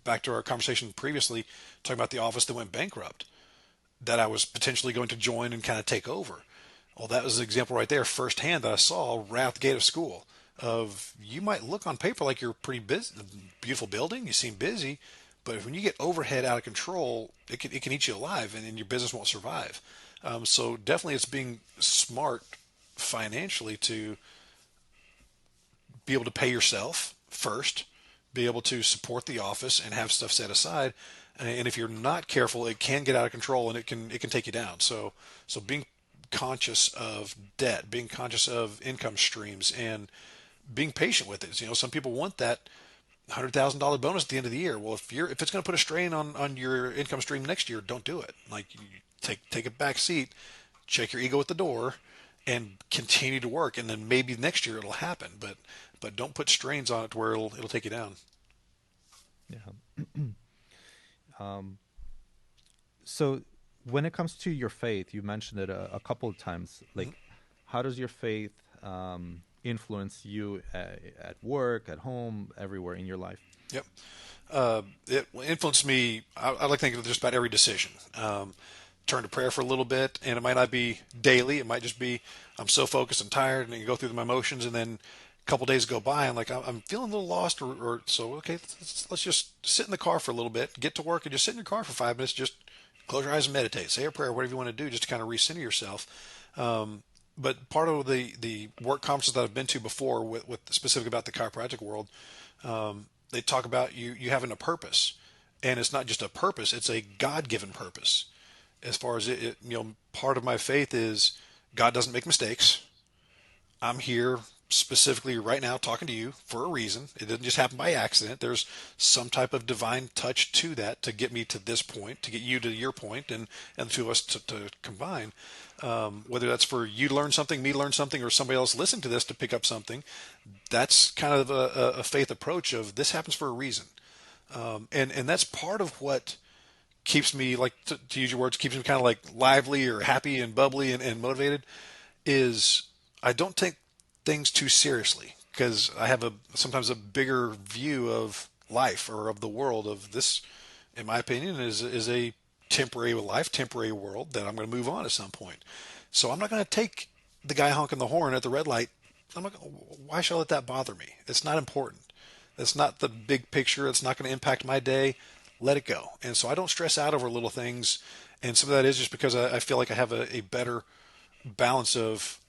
Speaker 2: Back to our conversation previously, talking about the office that went bankrupt, that I was potentially going to join and kind of take over. Well, that was an example right there, firsthand, that I saw right out the gate of school. Of, you might look on paper like you're pretty busy, beautiful building, you seem busy, But when you get overhead out of control, it can eat you alive, and your business won't survive. So definitely, it's being smart financially to be able to pay yourself first, be able to support the office and have stuff set aside. And if you're not careful, it can get out of control and it can take you down. So being conscious of debt, being conscious of income streams, and being patient with it. Some people want that $100,000 bonus at the end of the year. Well, if it's going to put a strain on your income stream next year, don't do it. Like, you take a back seat, check your ego at the door, and continue to work. And then maybe next year it'll happen. But don't put strains on it to where it'll take you down.
Speaker 1: Yeah. So when it comes to your faith, you mentioned it a couple of times. Like, how does your faith influence you at work, at home, everywhere in your life?
Speaker 2: Yep. It influenced me. I like to think of just about every decision. Turn to prayer for a little bit, and it might not be daily. It might just be I'm so focused and tired, and you go through my motions, and then a couple days go by, and like I'm feeling a little lost, or so. Okay, let's just sit in the car for a little bit, get to work, and just sit in your car for 5 minutes. Just close your eyes and meditate, say a prayer, whatever you want to do, just to kind of recenter yourself. But part of the work conferences that I've been to before, with specific about the chiropractic world, they talk about you having a purpose, and it's not just a purpose; it's a God-given purpose. As far as part of my faith is God doesn't make mistakes. I'm here specifically right now talking to you for a reason. It didn't just happen by accident. There's some type of divine touch to that to get me to this point, to get you to your point, and the two of us to combine. Whether that's for you to learn something, me to learn something, or somebody else listen to this to pick up something, that's kind of a faith approach of this happens for a reason. And that's part of what keeps me, like, to use your words, keeps me kind of like lively or happy and bubbly and motivated, is I don't take things too seriously, because I have sometimes a bigger view of life or of the world. Of this, in my opinion, is a temporary life, temporary world that I'm going to move on at some point. So I'm not going to take the guy honking the horn at the red light. Why should I let that bother me? It's not important. It's not the big picture. It's not going to impact my day. Let it go. And so I don't stress out over little things. And some of that is just because I feel like I have a better balance of,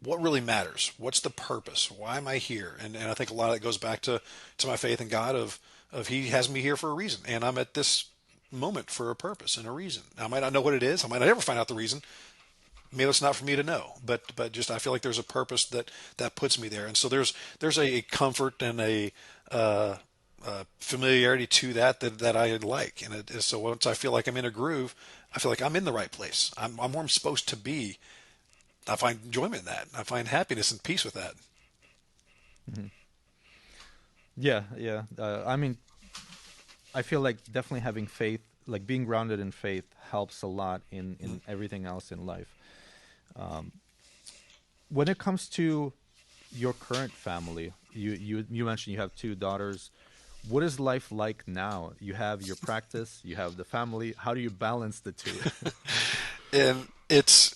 Speaker 2: what really matters. What's the purpose? Why am I here? And I think a lot of it goes back to my faith in God of He has me here for a reason. And I'm at this moment for a purpose and a reason. I might not know what it is. I might not ever find out the reason. Maybe it's not for me to know, but just I feel like there's a purpose that puts me there. And so there's a comfort and a familiarity to that I like. And so once I feel like I'm in a groove, I feel like I'm in the right place. I'm where I'm supposed to be. I find enjoyment in that. I find happiness and peace with that.
Speaker 1: Mm-hmm. Yeah, yeah. I mean, I feel like definitely having faith, like being grounded in faith, helps a lot in everything else in life. When it comes to your current family, you mentioned you have 2 daughters. What is life like now? You have your practice, you have the family. How do you balance the two?
Speaker 2: And it's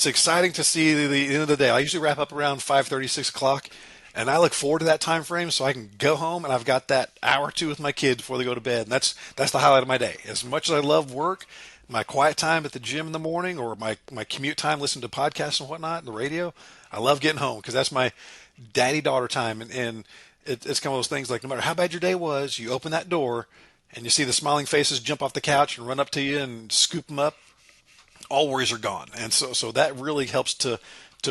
Speaker 2: exciting to see the end of the day. I usually wrap up around 5:30, 6 o'clock, and I look forward to that time frame so I can go home and I've got that hour or two with my kids before they go to bed. And that's the highlight of my day. As much as I love work, my quiet time at the gym in the morning, or my commute time listening to podcasts and whatnot, the radio, I love getting home because that's my daddy-daughter time. And it's kind of those things, like, no matter how bad your day was, you open that door and you see the smiling faces jump off the couch and run up to you and scoop them up. All worries are gone. And so that really helps to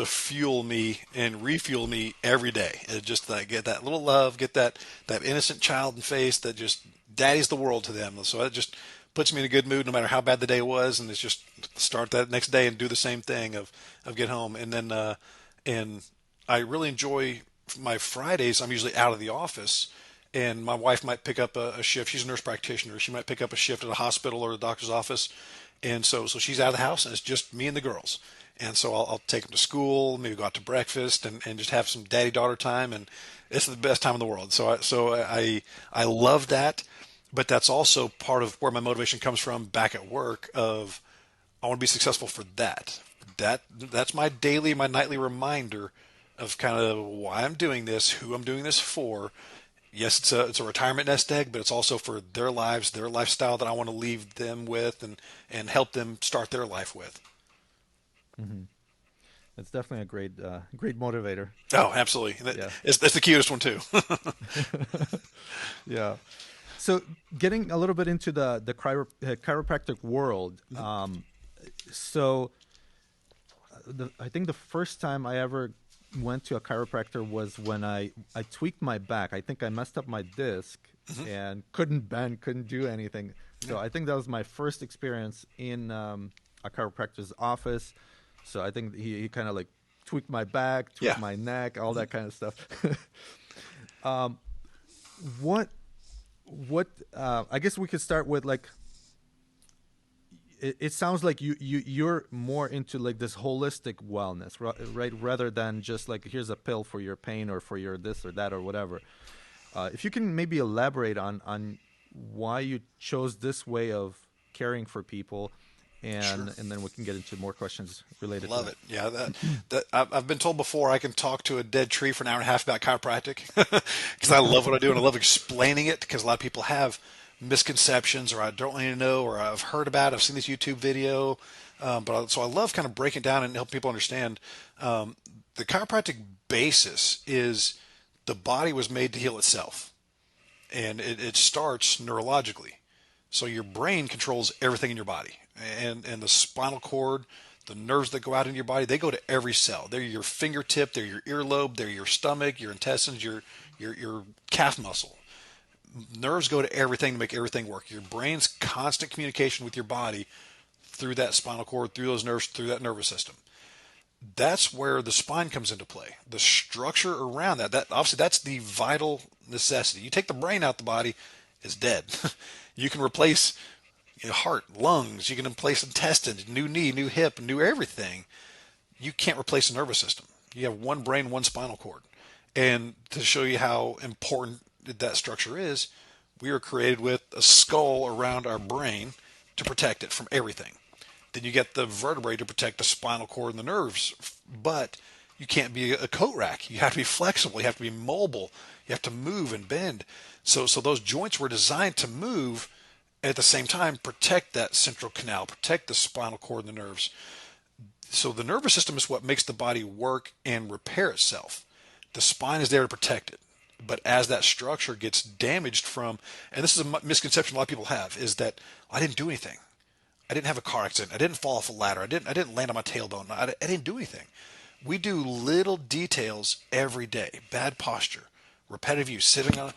Speaker 2: fuel me and refuel me every day. It just get that little love, get that innocent child in face that just daddy's the world to them. So it just puts me in a good mood no matter how bad the day was, and it's just start that next day and do the same thing of get home. And then and I really enjoy my Fridays. I'm usually out of the office, and my wife might pick up a shift. She's a nurse practitioner. She might pick up a shift at a hospital or a doctor's office. And so she's out of the house, and it's just me and the girls. And so I'll take them to school, maybe go out to breakfast, and just have some daddy-daughter time. And it's the best time in the world. So I love that. But that's also part of where my motivation comes from back at work of I want to be successful for that. That's my nightly reminder of kind of why I'm doing this, who I'm doing this for, Yes, it's a retirement nest egg, but it's also for their lives, their lifestyle that I want to leave them with, and help them start their life with.
Speaker 1: Hmm. It's definitely a great motivator.
Speaker 2: Oh, absolutely.
Speaker 1: Yeah.
Speaker 2: It's the cutest one too.
Speaker 1: Yeah. So getting a little bit into the chiropractic world. So I think the first time I ever went to a chiropractor was when I tweaked my back. I think I messed up my disc and couldn't bend, couldn't do anything. So I think that was my first experience in a chiropractor's office. So I think he kind of like tweaked my back, tweaked
Speaker 2: Yeah.
Speaker 1: my neck, all that kind of stuff. um, what I guess we could start with like it sounds like you're more into like this holistic wellness, right? Rather than just like here's a pill for your pain or for your this or that or whatever. If you can maybe elaborate on why you chose this way of caring for people,
Speaker 2: Sure.
Speaker 1: and then we can get into more questions related to
Speaker 2: Love
Speaker 1: that.
Speaker 2: it. Yeah, that I've been told before I can talk to a dead tree for an hour and a half about chiropractic because I love what I do and I love explaining it because a lot of people have misconceptions or I don't really know or I've heard about it, I've seen this YouTube video, so I love kind of breaking it down and help people understand. The chiropractic basis is the body was made to heal itself, and it starts neurologically. So your brain controls everything in your body, and the spinal cord, the nerves that go out in your body, they go to every cell. They're your fingertip, they're your earlobe, they're your stomach, your intestines, your calf muscle. Nerves go to everything to make everything work. Your brain's constant communication with your body through that spinal cord, through those nerves, through that nervous system. That's where the spine comes into play. The structure around that obviously that's the vital necessity. You take the brain out the body, it's dead. You can replace your heart, lungs, you can replace intestines, new knee, new hip, new everything. You can't replace the nervous system. You have one brain, one spinal cord. And to show you how important that structure is, we were created with a skull around our brain to protect it from everything. Then you get the vertebrae to protect the spinal cord and the nerves. But you can't be a coat rack. You have to be flexible. You have to be mobile. You have to move and bend. So those joints were designed to move at the same time protect that central canal, protect the spinal cord and the nerves. So the nervous system is what makes the body work and repair itself. The spine is there to protect it. But as that structure gets damaged from, and this is a misconception a lot of people have, is that I didn't do anything. I didn't have a car accident. I didn't fall off a ladder. I didn't land on my tailbone. I didn't do anything. We do little details every day. Bad posture, repetitive use, sitting on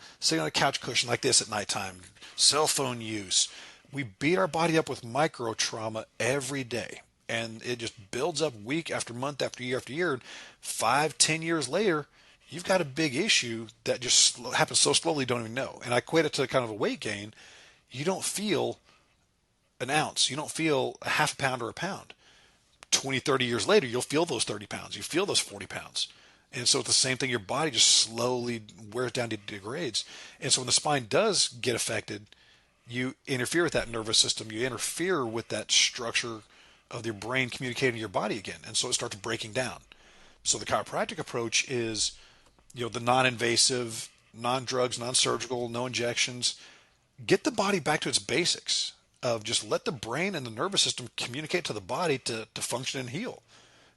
Speaker 2: a couch cushion like this at nighttime, cell phone use. We beat our body up with micro trauma every day, and it just builds up week after month after year. And 5, 10 years later, you've got a big issue that just happens so slowly you don't even know. And I equate it to kind of a weight gain. You don't feel an ounce. You don't feel a half a pound or a pound. 20, 30 years later, you'll feel those 30 pounds. You feel those 40 pounds. And so it's the same thing. Your body just slowly wears down, degrades. And so when the spine does get affected, you interfere with that nervous system. You interfere with that structure of your brain communicating to your body again. And so it starts breaking down. So the chiropractic approach is, the non-invasive, non-drugs, non-surgical, no injections. Get the body back to its basics of just let the brain and the nervous system communicate to the body to function and heal.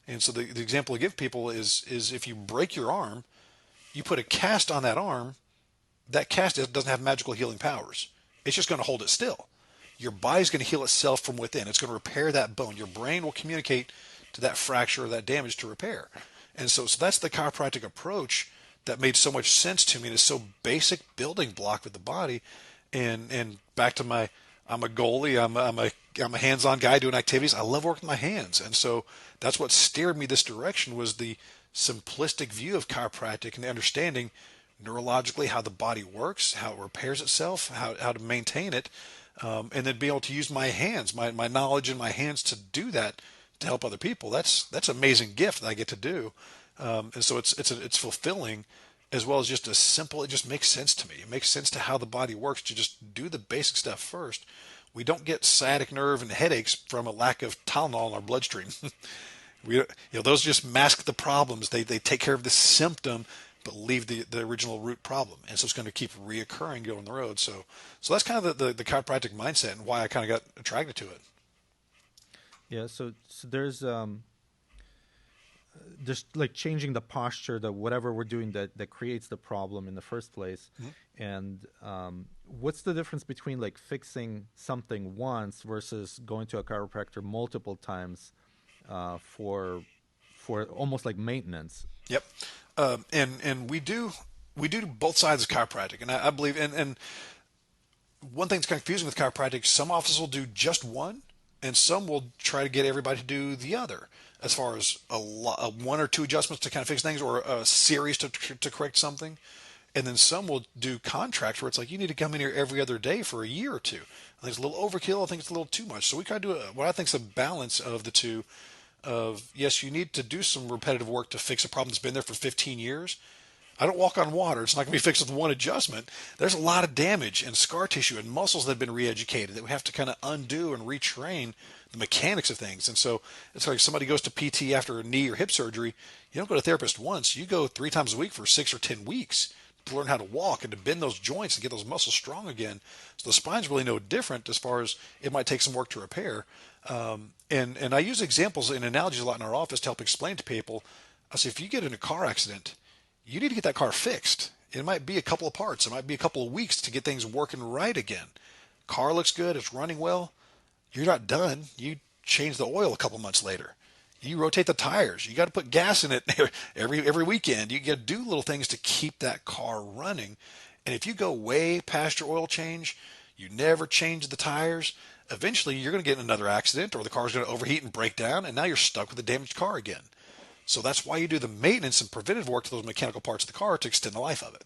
Speaker 2: And so the example I give people is if you break your arm, you put a cast on that arm, that cast doesn't have magical healing powers. It's just going to hold it still. Your body's going to heal itself from within. It's going to repair that bone. Your brain will communicate to that fracture or that damage to repair. And so that's the chiropractic approach that made so much sense to me. And it's so basic building block with the body. And back to I'm a goalie. I'm a hands-on guy doing activities. I love working with my hands, and so that's what steered me this direction was the simplistic view of chiropractic and the understanding neurologically how the body works, how it repairs itself, how to maintain it, and then be able to use my hands, my knowledge in my hands to do that to help other people. That's an amazing gift that I get to do, and so it's fulfilling as well as just a simple, it just makes sense to me. It makes sense to how the body works to just do the basic stuff first. We don't get sciatic nerve and headaches from a lack of Tylenol in our bloodstream. Those just mask the problems. They take care of the symptom, but leave the original root problem. And so it's going to keep reoccurring going the road. So that's kind of the chiropractic mindset and why I kind of got attracted to it.
Speaker 1: Yeah, so there's like changing the posture, that whatever we're doing that creates the problem in the first place.
Speaker 2: Mm-hmm.
Speaker 1: And what's the difference between like fixing something once versus going to a chiropractor multiple times for almost like maintenance?
Speaker 2: Yep. And we do both sides of chiropractic, and I believe and one thing that's kind of confusing with chiropractic, some offices will do just one, and some will try to get everybody to do the other, as far as one or two adjustments to kind of fix things, or a series to correct something. And then some will do contracts where it's like you need to come in here every other day for a year or two. I think it's a little overkill. I think it's a little too much. So we kind of do what I think is a balance of the two. Of yes, you need to do some repetitive work to fix a problem that's been there for 15 years. I don't walk on water. It's not going to be fixed with one adjustment. There's a lot of damage and scar tissue and muscles that have been re-educated that we have to kind of undo and retrain the mechanics of things. And so it's like somebody goes to PT after a knee or hip surgery. You don't go to a therapist once. You go 3 times a week for 6 or 10 weeks to learn how to walk and to bend those joints and get those muscles strong again. So the spine's really no different as far as it might take some work to repair. And I use examples and analogies a lot in our office to help explain to people. I say, if you get in a car accident, you need to get that car fixed. It might be a couple of parts. It might be a couple of weeks to get things working right again. Car looks good. It's running well. You're not done. You change the oil a couple months later. You rotate the tires. You got to put gas in it every weekend. You got to do little things to keep that car running. And if you go way past your oil change, you never change the tires, eventually you're going to get in another accident, or the car's going to overheat and break down, and now you're stuck with a damaged car again. So that's why you do the maintenance and preventative work to those mechanical parts of the car to extend the life of it.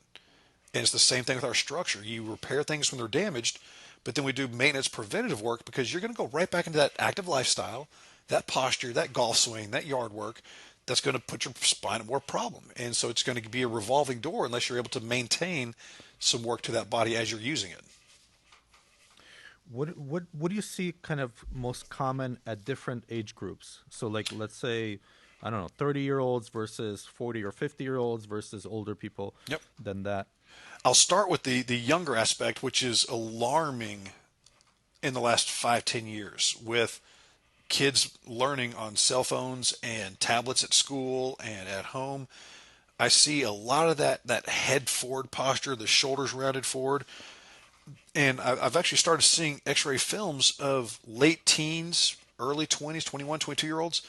Speaker 2: And it's the same thing with our structure. You repair things when they're damaged, but then we do maintenance preventative work because you're going to go right back into that active lifestyle, that posture, that golf swing, that yard work that's going to put your spine at more problem. And so it's going to be a revolving door unless you're able to maintain some work to that body as you're using it.
Speaker 1: What do you see kind of most common at different age groups? So like, let's say, I don't know, 30-year-olds versus 40 or 50-year-olds versus older people.
Speaker 2: Yep.
Speaker 1: Than that.
Speaker 2: I'll start with the younger aspect, which is alarming in the last 5-10 years, with kids learning on cell phones and tablets at school and at home. I see a lot of that head forward posture, the shoulders rounded forward. And I've actually started seeing x-ray films of late teens, early 20s, 21, 22-year-olds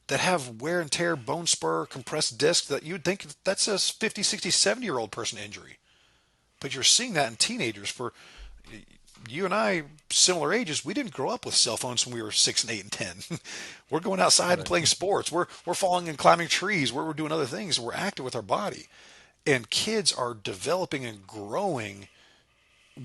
Speaker 2: that have wear and tear, bone spur, compressed disc that you'd think that's a 50, 60, 70-year-old person injury. But you're seeing that in teenagers. For you and I, similar ages, we didn't grow up with cell phones when we were 6 and 8 and 10. We're going outside and playing sports. We're falling and climbing trees. We're doing other things. We're active with our body. And kids are developing and growing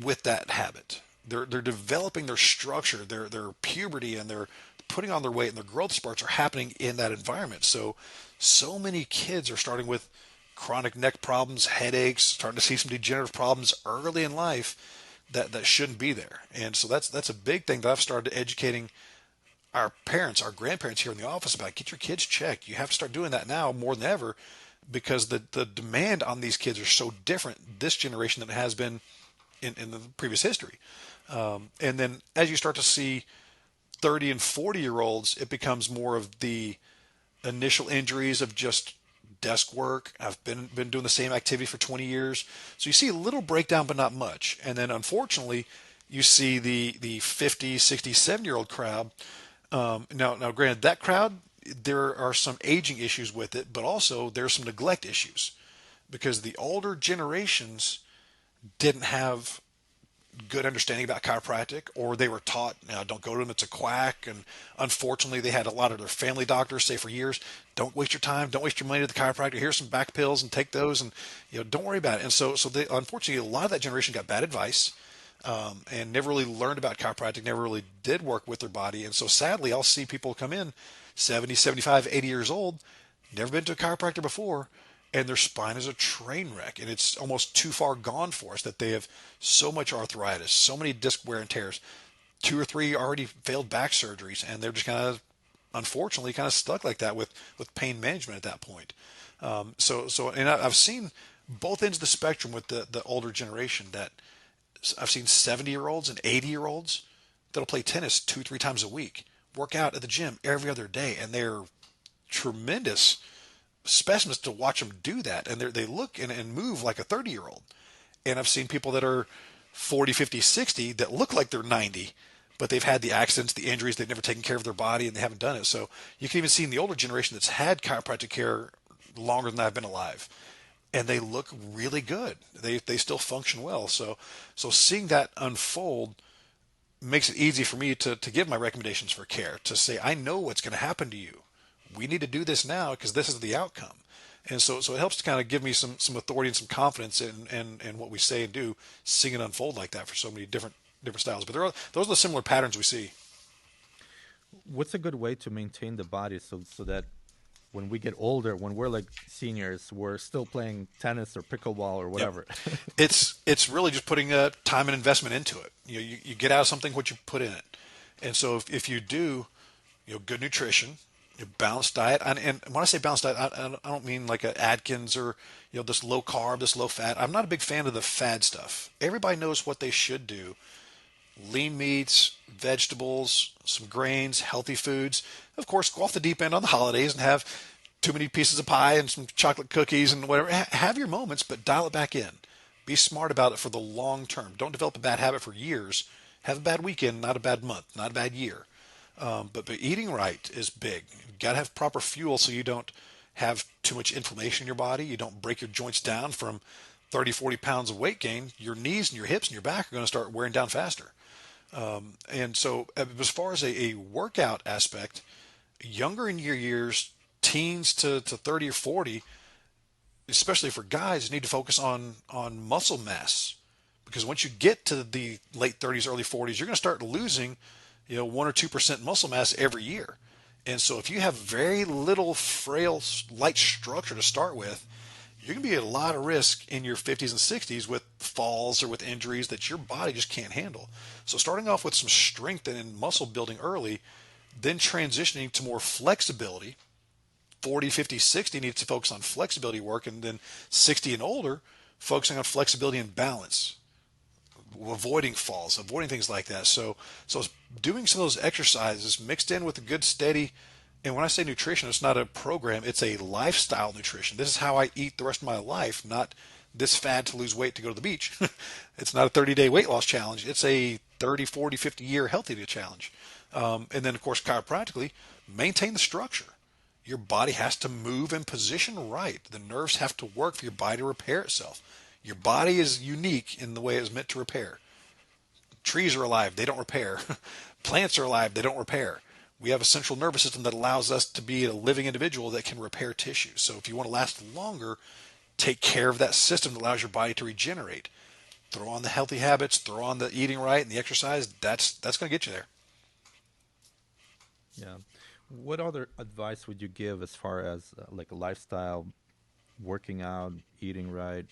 Speaker 2: with that habit. They're developing their structure, their puberty, and they're putting on their weight, and their growth spurts are happening in that environment. So many kids are starting with chronic neck problems, headaches, starting to see some degenerative problems early in life that shouldn't be there. And so that's a big thing that I've started educating our parents, our grandparents here in the office about. Get your kids checked. You have to start doing that now more than ever, because the demand on these kids are so different this generation than it has been in the previous history. And then as you start to see 30 and 40-year-olds, it becomes more of the initial injuries of just desk work. I've been doing the same activity for 20 years. So you see a little breakdown, but not much. And then unfortunately, you see the 50, 60, 70-year-old crowd. Now, granted, that crowd, there are some aging issues with it, but also there's some neglect issues, because the older generations didn't have good understanding about chiropractic, or they were taught, don't go to him, it's a quack. And unfortunately, they had a lot of their family doctors say for years, don't waste your time, don't waste your money to the chiropractor. Here's some back pills and take those, and don't worry about it. And so they, unfortunately, a lot of that generation got bad advice, and never really learned about chiropractic, never really did work with their body. And so sadly, I'll see people come in 70, 75, 80 years old, never been to a chiropractor before, and their spine is a train wreck, and it's almost too far gone for us, that they have so much arthritis, so many disc wear and tears, 2 or 3 already failed back surgeries, and they're just kind of, unfortunately, kind of stuck like that with pain management at that point. And I've seen both ends of the spectrum with the older generation. That I've seen 70-year-olds and 80-year-olds that'll play tennis 2, 3 times a week, work out at the gym every other day, and they're tremendous specimens to watch them do that. And they look and move like a 30-year-old. And I've seen people that are 40, 50, 60 that look like they're 90, but they've had the accidents, the injuries, they've never taken care of their body, and they haven't done it. So you can even see in the older generation that's had chiropractic care longer than I've been alive, and they look really good. They still function well. So seeing that unfold makes it easy for me to give my recommendations for care, to say, I know what's going to happen to you. We need to do this now because this is the outcome. And so it helps to kind of give me some authority and some confidence in what we say and do, seeing it unfold like that for so many different styles. But those are the similar patterns we see.
Speaker 1: What's a good way to maintain the body so that when we get older, when we're like seniors, we're still playing tennis or pickleball or whatever?
Speaker 2: Yep. It's really just putting time and investment into it. You get out of something what you put in it. And so if you do, good nutrition, balanced diet, and when I say balanced diet, I don't mean like a Atkins or this low carb, this low fat. I'm not a big fan of the fad stuff. Everybody knows what they should do: lean meats, vegetables, some grains, healthy foods. Of course, go off the deep end on the holidays and have too many pieces of pie and some chocolate cookies and whatever. Have your moments, but dial it back in. Be smart about it for the long term. Don't develop a bad habit for years. Have a bad weekend, not a bad month, not a bad year. But eating right is big. You've got to have proper fuel so you don't have too much inflammation in your body. You don't break your joints down from 30, 40 pounds of weight gain. Your knees and your hips and your back are going to start wearing down faster. And so as far as a workout aspect, younger in your years, teens to 30 or 40, especially for guys, need to focus on muscle mass. Because once you get to the late 30s, early 40s, you're going to start losing 1 or 2% muscle mass every year. And so if you have very little frail, light structure to start with, you're going to be at a lot of risk in your 50s and 60s with falls or with injuries that your body just can't handle. So starting off with some strength and muscle building early, then transitioning to more flexibility. 40, 50, 60 needs to focus on flexibility work, and then 60 and older, focusing on flexibility and balance, avoiding falls, avoiding things like that. So doing some of those exercises mixed in with a good steady, and when I say nutrition, it's not a program, it's a lifestyle nutrition. This is how I eat the rest of my life, not this fad to lose weight to go to the beach. It's not a 30-day weight loss challenge. It's a 30, 40, 50-year healthy challenge. And then, of course, chiropractically, maintain the structure. Your body has to move and position right. The nerves have to work for your body to repair itself. Your body is unique in the way it's meant to repair. Trees are alive, they don't repair. Plants are alive, they don't repair. We have a central nervous system that allows us to be a living individual that can repair tissue. So if you want to last longer, take care of that system that allows your body to regenerate. Throw on the healthy habits, throw on the eating right and the exercise. That's going to get you there.
Speaker 1: Yeah. What other advice would you give as far as like a lifestyle, working out, eating right,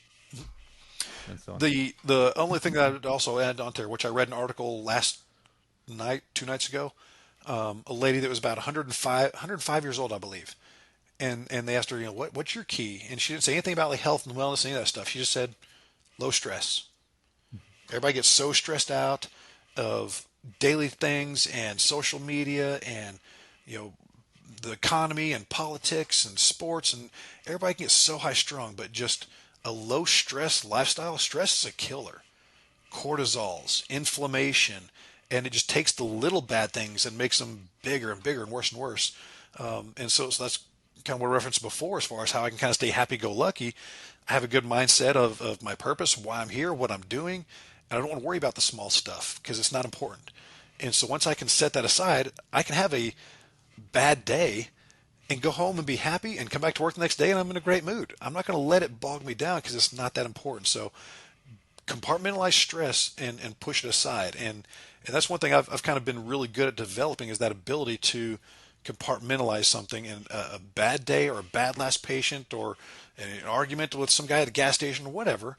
Speaker 1: and so on?
Speaker 2: The only thing that I would also add on there, which I read an article last night, 2 nights ago, a lady that was about 105 years old, I believe, and they asked her, what's your key? And she didn't say anything about like health and wellness, any of that stuff. She just said low stress. Everybody gets so stressed out of daily things and social media and the economy and politics and sports, and everybody can get so high strung, but just a low stress lifestyle. Stress is a killer. Cortisols, inflammation, and it just takes the little bad things and makes them bigger and bigger and worse. And so that's kind of what I referenced before as far as how I can kind of stay happy-go-lucky. I have a good mindset of my purpose, why I'm here, what I'm doing, and I don't want to worry about the small stuff because it's not important. And so once I can set that aside, I can have a bad day and go home and be happy and come back to work the next day and I'm in a great mood. I'm not going to let it bog me down because it's not that important. So compartmentalize stress and push it aside. And that's one thing I've kind of been really good at developing, is that ability to compartmentalize something. And a bad day or a bad last patient or an argument with some guy at a gas station or whatever,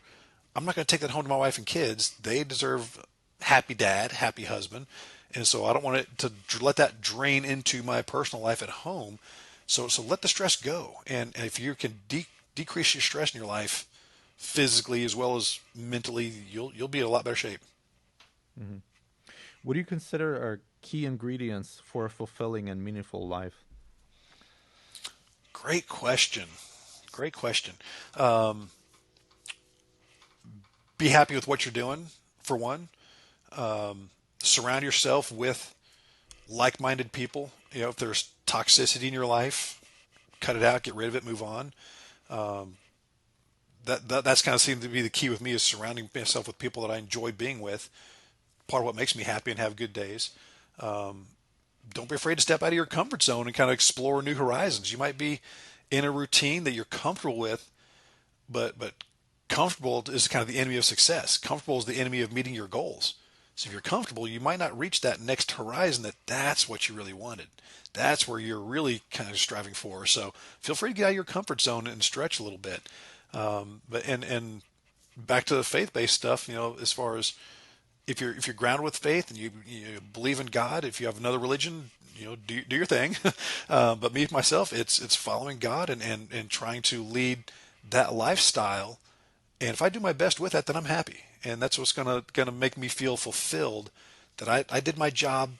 Speaker 2: I'm not going to take that home to my wife and kids. They deserve happy dad, happy husband. And so I don't want it to let that drain into my personal life at home. So let the stress go. And if you can decrease your stress in your life, physically as well as mentally, you'll be in a lot better shape.
Speaker 1: Hmm. What do you consider are key ingredients for a fulfilling and meaningful life?
Speaker 2: Great question. Great question. Um, be happy with what you're doing, for one. Surround yourself with like-minded people. You know, if there's toxicity in your life, cut it out, get rid of it, move on. That's kind of seemed to be the key with me, is surrounding myself with people that I enjoy being with. Part of what makes me happy and have good days. Don't be afraid to step out of your comfort zone and kind of explore new horizons. You might be in a routine that you're comfortable with, but comfortable is kind of the enemy of success. Comfortable is the enemy of meeting your goals. So if you're comfortable, you might not reach that next horizon that's what you really wanted. That's where you're really kind of striving for. So feel free to get out of your comfort zone and stretch a little bit. But back to the faith-based stuff, as far as if you're grounded with faith and you believe in God, if you have another religion, do your thing. But me myself, it's following God and trying to lead that lifestyle. And if I do my best with that, then I'm happy, and that's what's gonna make me feel fulfilled. That I did my job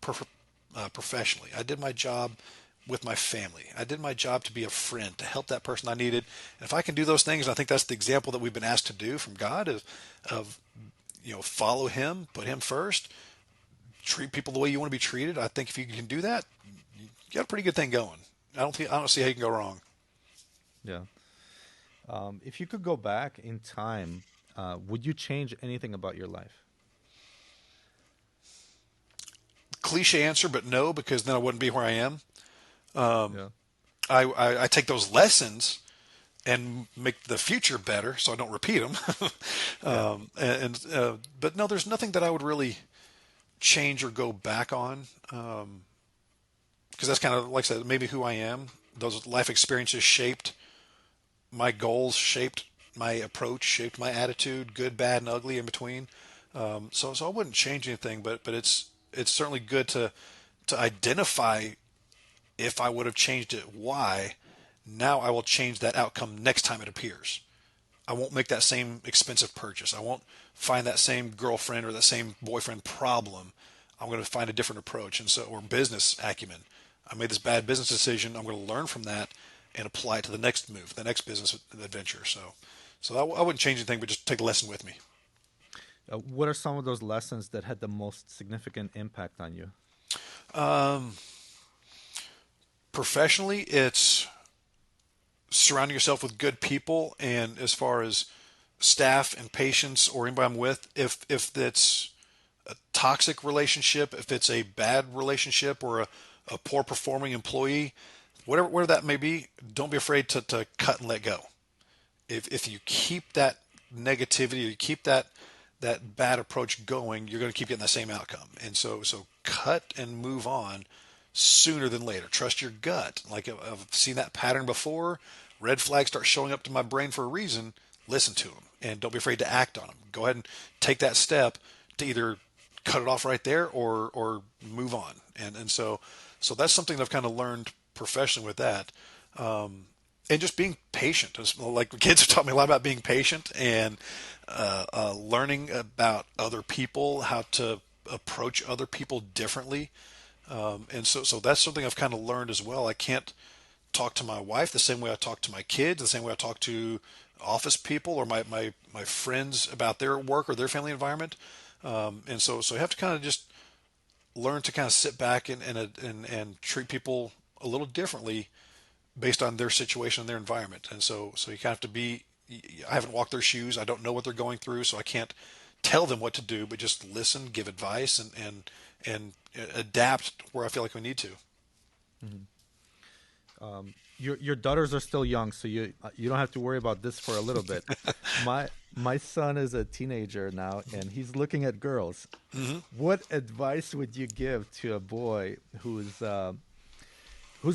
Speaker 2: professionally. I did my job with my family. I did my job to be a friend, to help that person I needed. And if I can do those things, and I think that's the example that we've been asked to do from God, of follow Him, put Him first, treat people the way you want to be treated. I think if you can do that, you got a pretty good thing going. I don't see how you can go wrong.
Speaker 1: Yeah. If you could go back in time, would you change anything about your life?
Speaker 2: Cliche answer, but no, because then I wouldn't be where I am.
Speaker 1: Yeah.
Speaker 2: I take those lessons and make the future better, so I don't repeat them.
Speaker 1: Yeah.
Speaker 2: But no, there's nothing that I would really change or go back on, because that's kind of, like I said, maybe who I am. Those life experiences shaped my goals, shaped my approach, shaped my attitude, good, bad, and ugly in between. So I wouldn't change anything, but it's certainly good to identify if I would have changed it, why. Now I will change that outcome next time it appears. I won't make that same expensive purchase. I won't find that same girlfriend or that same boyfriend problem. I'm going to find a different approach, or business acumen. I made this bad business decision. I'm going to learn from that and apply it to the next move, the next business adventure. So I wouldn't change anything, but just take a lesson with me.
Speaker 1: What are some of those lessons that had the most significant impact on you?
Speaker 2: Um, Professionally, it's surrounding yourself with good people, and as far as staff and patients or anybody I'm with, if it's a toxic relationship, if it's a bad relationship or a poor performing employee, whatever that may be, don't be afraid to cut and let go. If you keep that negativity, you keep that bad approach going, you're going to keep getting the same outcome. And so cut and move on sooner than later. Trust your gut. Like, I've seen that pattern before. Red flags start showing up to my brain for a reason. Listen to them and don't be afraid to act on them. Go ahead and take that step to either cut it off right there or move on. And so that's something that I've kind of learned professionally with that. And just being patient. Like, kids have taught me a lot about being patient and learning about other people, how to approach other people differently. And so that's something I've kind of learned as well. I can't talk to my wife the same way I talk to my kids, the same way I talk to office people or my friends about their work or their family environment. And so you have to kind of just learn to kind of sit back and treat people a little differently based on their situation and their environment. And so you kind of have to be. I haven't walked their shoes. I don't know what they're going through, so I can't tell them what to do. But just listen, give advice, and adapt where I feel like we need to.
Speaker 1: Mhm. Your daughters are still young, so you don't have to worry about this for a little bit. My son is a teenager now, and he's looking at girls.
Speaker 2: Hmm.
Speaker 1: What advice would you give to a boy who's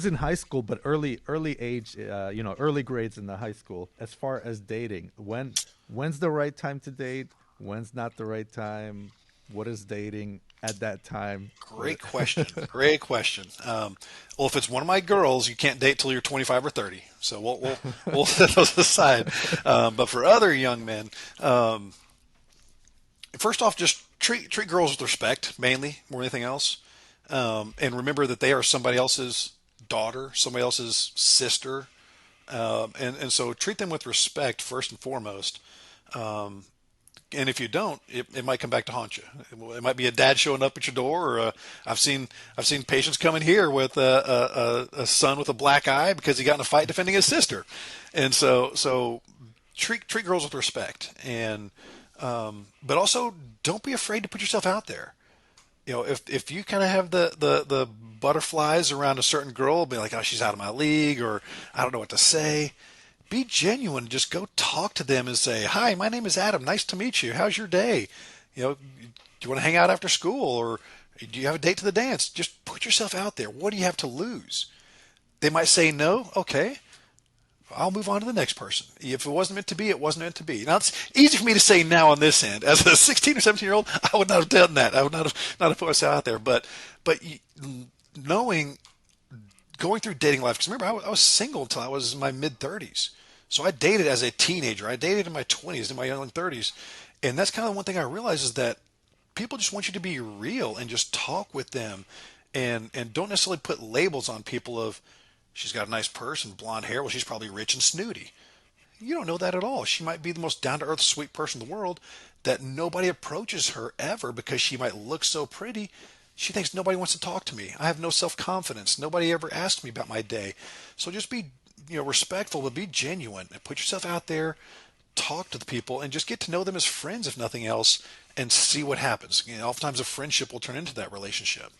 Speaker 1: in high school but early age, early grades in the high school, as far as dating? When's the right time to date? When's not the right time? What is dating?
Speaker 3: at that time?
Speaker 2: Great question. Great question. Well, if it's one of my girls, you can't date till you're 25 or 30. So we'll set those aside. But for other young men, first off, just treat girls with respect, mainly more than anything else, and remember that they are somebody else's daughter, somebody else's sister, and so treat them with respect first and foremost. And if you don't, it might come back to haunt you. It might be a dad showing up at your door, or I've seen patients come in here with a son with a black eye because he got in a fight defending his sister, and so treat girls with respect, and but also don't be afraid to put yourself out there. If you kind of have the butterflies around a certain girl, be like, oh, she's out of my league, or I don't know what to say. Be genuine. Just go talk to them and say, "Hi, my name is Adam. Nice to meet you. How's your day? Do you want to hang out after school, or do you have a date to the dance?" Just put yourself out there. What do you have to lose? They might say no. Okay, I'll move on to the next person. If it wasn't meant to be, it wasn't meant to be. Now, it's easy for me to say now on this end. As a 16 or 17-year-old, I would not have done that. I would not have put myself out there. But knowing, going through dating life, because remember, I was single until I was in my mid-30s. So I dated as a teenager. I dated in my 20s, in my young 30s. And that's kind of one thing I realized is that people just want you to be real and just talk with them, and don't necessarily put labels on people of, she's got a nice purse and blonde hair. Well, she's probably rich and snooty. You don't know that at all. She might be the most down-to-earth, sweet person in the world that nobody approaches her ever because she might look so pretty. She thinks nobody wants to talk to me. I have no self-confidence. Nobody ever asked me about my day. So just be, respectful, but be genuine and put yourself out there, talk to the people, and just get to know them as friends, if nothing else, and see what happens. Oftentimes a friendship will turn into that relationship.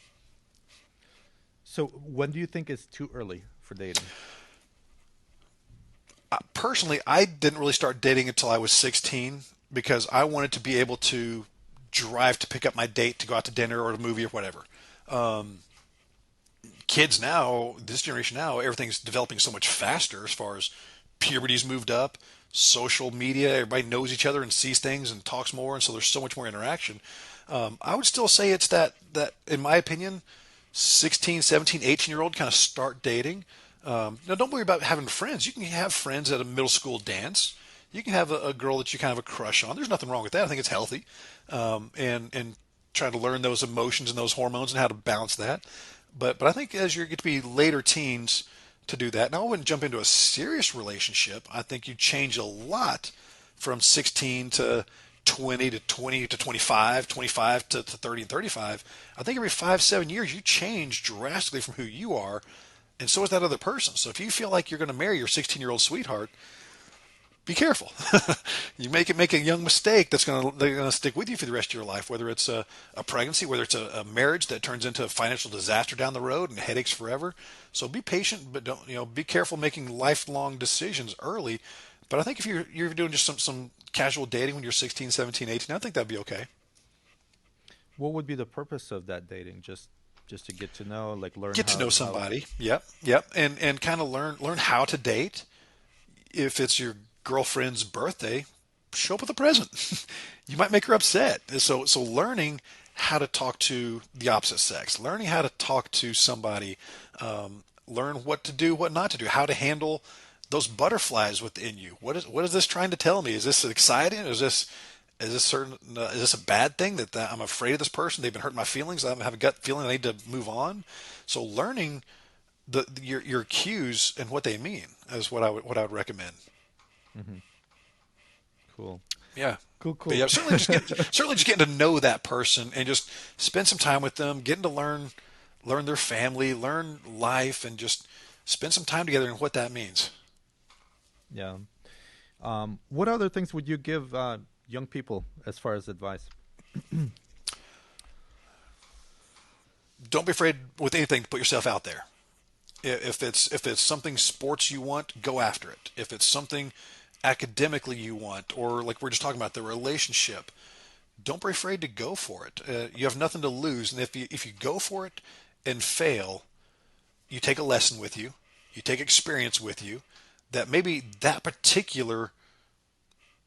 Speaker 3: So when do you think it's too early for dating?
Speaker 2: Personally, I didn't really start dating until I was 16 because I wanted to be able to drive to pick up my date to go out to dinner or a movie or whatever. Kids now, this generation now, everything's developing so much faster as far as puberty's moved up, social media, everybody knows each other and sees things and talks more, and so there's so much more interaction. I would still say it's that in my opinion, 16, 17, 18-year-old kind of start dating. Now, don't worry about having friends. You can have friends at a middle school dance. You can have a girl that you kind of have a crush on. There's nothing wrong with that. I think it's healthy. And trying to learn those emotions and those hormones and how to balance that. But I think as you get to be later teens to do that, now I wouldn't jump into a serious relationship. I think you change a lot from 16 to 20 to 20 to 25, 25 to 30 and 35. I think every 5, 7 years you change drastically from who you are, and so is that other person. So if you feel like you're going to marry your 16-year-old sweetheart, be careful. You make a young mistake they're gonna stick with you for the rest of your life. Whether it's a pregnancy, whether it's a marriage that turns into a financial disaster down the road and headaches forever. So be patient, but don't be careful making lifelong decisions early. But I think if you're doing just some casual dating when you're 16, 17, 18, I think that'd be okay.
Speaker 3: What would be the purpose of that dating? Just to get to know, like learn
Speaker 2: Get to know
Speaker 3: how.
Speaker 2: somebody. Yep, and kind of learn how to date. If it's your girlfriend's birthday, show up with a present. You might make her upset. So learning how to talk to the opposite sex, learning how to talk to somebody, learn what to do, what not to do, how to handle those butterflies within you. What is this trying to tell me? Is this exciting? Is this a bad thing that I'm afraid of this person? They've been hurting my feelings. I have a gut feeling I need to move on. So learning your cues and what they mean is what I would recommend.
Speaker 3: Hmm. Cool.
Speaker 2: Yeah.
Speaker 3: Cool.
Speaker 2: But
Speaker 3: Cool.
Speaker 2: yeah, certainly just getting to know that person and just spend some time with them, getting to learn their family, learn life, and just spend some time together and what that means.
Speaker 3: Yeah. What other things would you give young people as far as advice?
Speaker 2: Don't be afraid with anything to put yourself out there. If it's something sports you want, go after it. If it's something academically you want, or like we're just talking about the relationship, don't be afraid to go for it. You have nothing to lose, and if you go for it and fail, you take a lesson with you, you take experience with you, that maybe that particular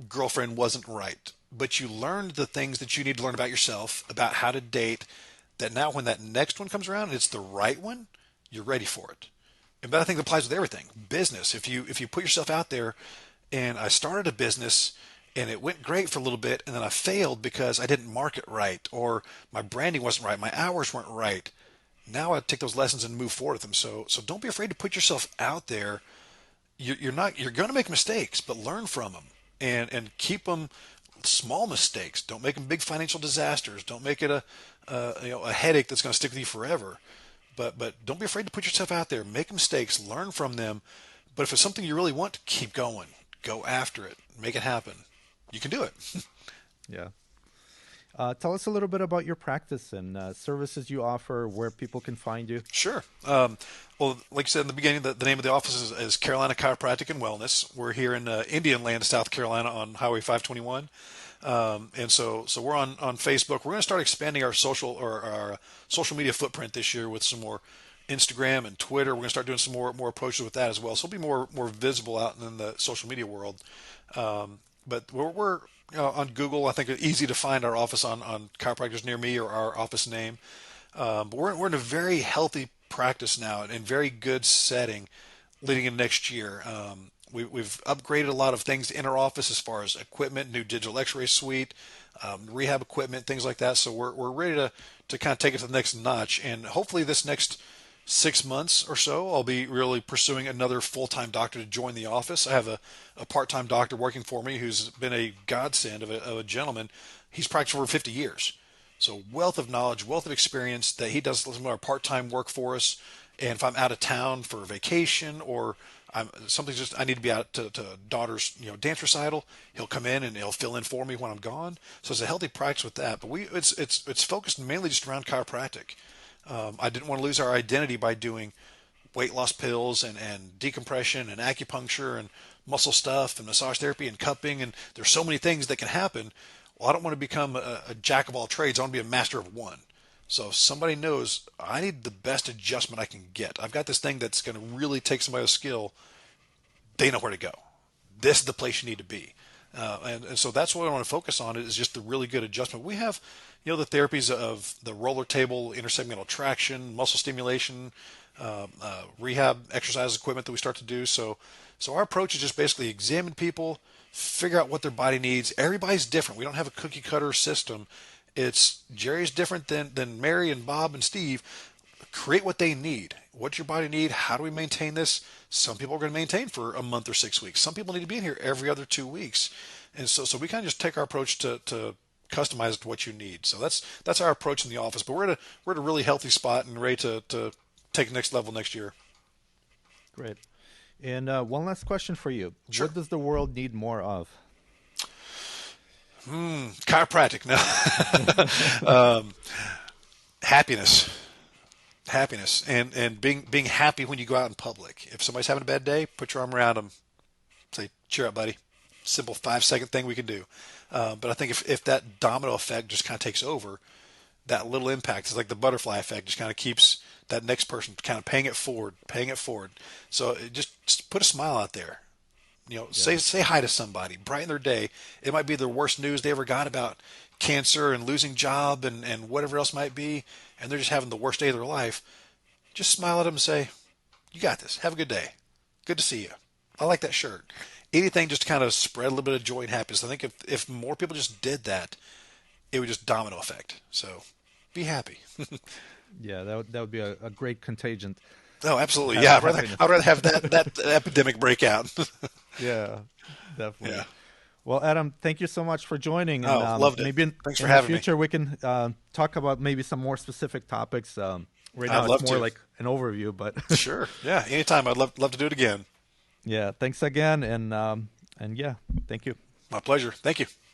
Speaker 2: girlfriend wasn't right. but you learned the things that you need to learn about yourself, about how to date, that now when that next one comes around and it's the right one, you're ready for it. And but I think it applies with everything. Business. If you put yourself out there, and I started a business and it went great for a little bit, and then I failed because I didn't market right, or my branding wasn't right, my hours weren't right. Now I take those lessons and move forward with them. So don't be afraid to put yourself out there. You're going to make mistakes, but learn from them and keep them small mistakes. Don't make them big financial disasters. Don't make it a headache that's going to stick with you forever. But don't be afraid to put yourself out there. Make mistakes. Learn from them. But if it's something you really want, keep going. Go after it. Make it happen. You can do it.
Speaker 3: Yeah. Tell us a little bit about your practice and services you offer, where people can find you.
Speaker 2: Sure. Well, like I said in the beginning, the name of the office is Carolina Chiropractic and Wellness. We're here in Indian Land, South Carolina, on Highway 521. And so we're on Facebook. We're going to start expanding our social media footprint this year with some more Instagram and Twitter. We're going to start doing some more approaches with that as well. So it'll be more visible out in the social media world. But we're on Google. I think it's easy to find our office on chiropractors near me, or our office name. But we're in a very healthy practice now and very good setting leading into next year. We've upgraded a lot of things in our office as far as equipment, new digital x-ray suite, rehab equipment, things like that. So we're ready to kind of take it to the next notch. And hopefully this next 6 months or so, I'll be really pursuing another full-time doctor to join the office. I have a part-time doctor working for me who's been a godsend of a gentleman. He's practiced for over 50 years. So wealth of knowledge, wealth of experience, that he does some of our part-time work for us. And if I'm out of town for vacation, or I need to be out to daughter's dance recital, he'll come in and he'll fill in for me when I'm gone. So it's a healthy practice with that. But it's focused mainly just around chiropractic. I didn't want to lose our identity by doing weight loss pills and decompression and acupuncture and muscle stuff and massage therapy and cupping, and there's so many things that can happen. Well, I don't want to become a jack of all trades. I want to be a master of one. So if somebody knows I need the best adjustment I can get, I've got this thing that's going to really take somebody's skill, they know where to go. This is the place you need to be. And so that's what I want to focus on, is just the really good adjustment. We have, the therapies of the roller table, intersegmental traction, muscle stimulation, rehab exercise equipment that we start to do. So our approach is just basically examine people, figure out what their body needs. Everybody's different. We don't have a cookie cutter system. It's Jerry's different than Mary and Bob and Steve. Create what they need. What's your body need? How do we maintain this? Some people are going to maintain for a month or 6 weeks. Some people need to be in here every other 2 weeks. And so we kind of just take our approach to customize it to what you need. So that's our approach in the office. But we're at a really healthy spot and ready to take the next level next year.
Speaker 3: Great. And one last question for you.
Speaker 2: Sure.
Speaker 3: What does the world need more of?
Speaker 2: Chiropractic. No. Happiness and being happy when you go out in public. If somebody's having a bad day, put your arm around them, say, cheer up, buddy. Simple 5-second thing we can do. But I think if that domino effect just kind of takes over, that little impact is like the butterfly effect, just kind of keeps that next person kind of paying it forward. So just put a smile out there. Say hi to somebody, brighten their day. It might be the worst news they ever got about cancer and losing job and whatever else might be, and they're just having the worst day of their life. Just smile at them and say, you got this. Have a good day. Good to see you. I like that shirt. Anything just to kind of spread a little bit of joy and happiness. I think if more people just did that, it would just domino effect. So be happy.
Speaker 3: Yeah, that would be a great contagion.
Speaker 2: Oh, absolutely. Yeah, I'd rather have that epidemic break out.
Speaker 3: Yeah, definitely.
Speaker 2: Yeah.
Speaker 3: Well, Adam, thank you so much for joining. And,
Speaker 2: loved it.
Speaker 3: Maybe
Speaker 2: Thanks for
Speaker 3: in
Speaker 2: having
Speaker 3: the
Speaker 2: me.
Speaker 3: future we can talk about maybe some more specific topics. Right now
Speaker 2: I'd love
Speaker 3: it's more
Speaker 2: to.
Speaker 3: like an overview, but
Speaker 2: Sure. Yeah, anytime. I'd love to do it again.
Speaker 3: yeah, thanks again, and yeah, thank you.
Speaker 2: My pleasure. Thank you.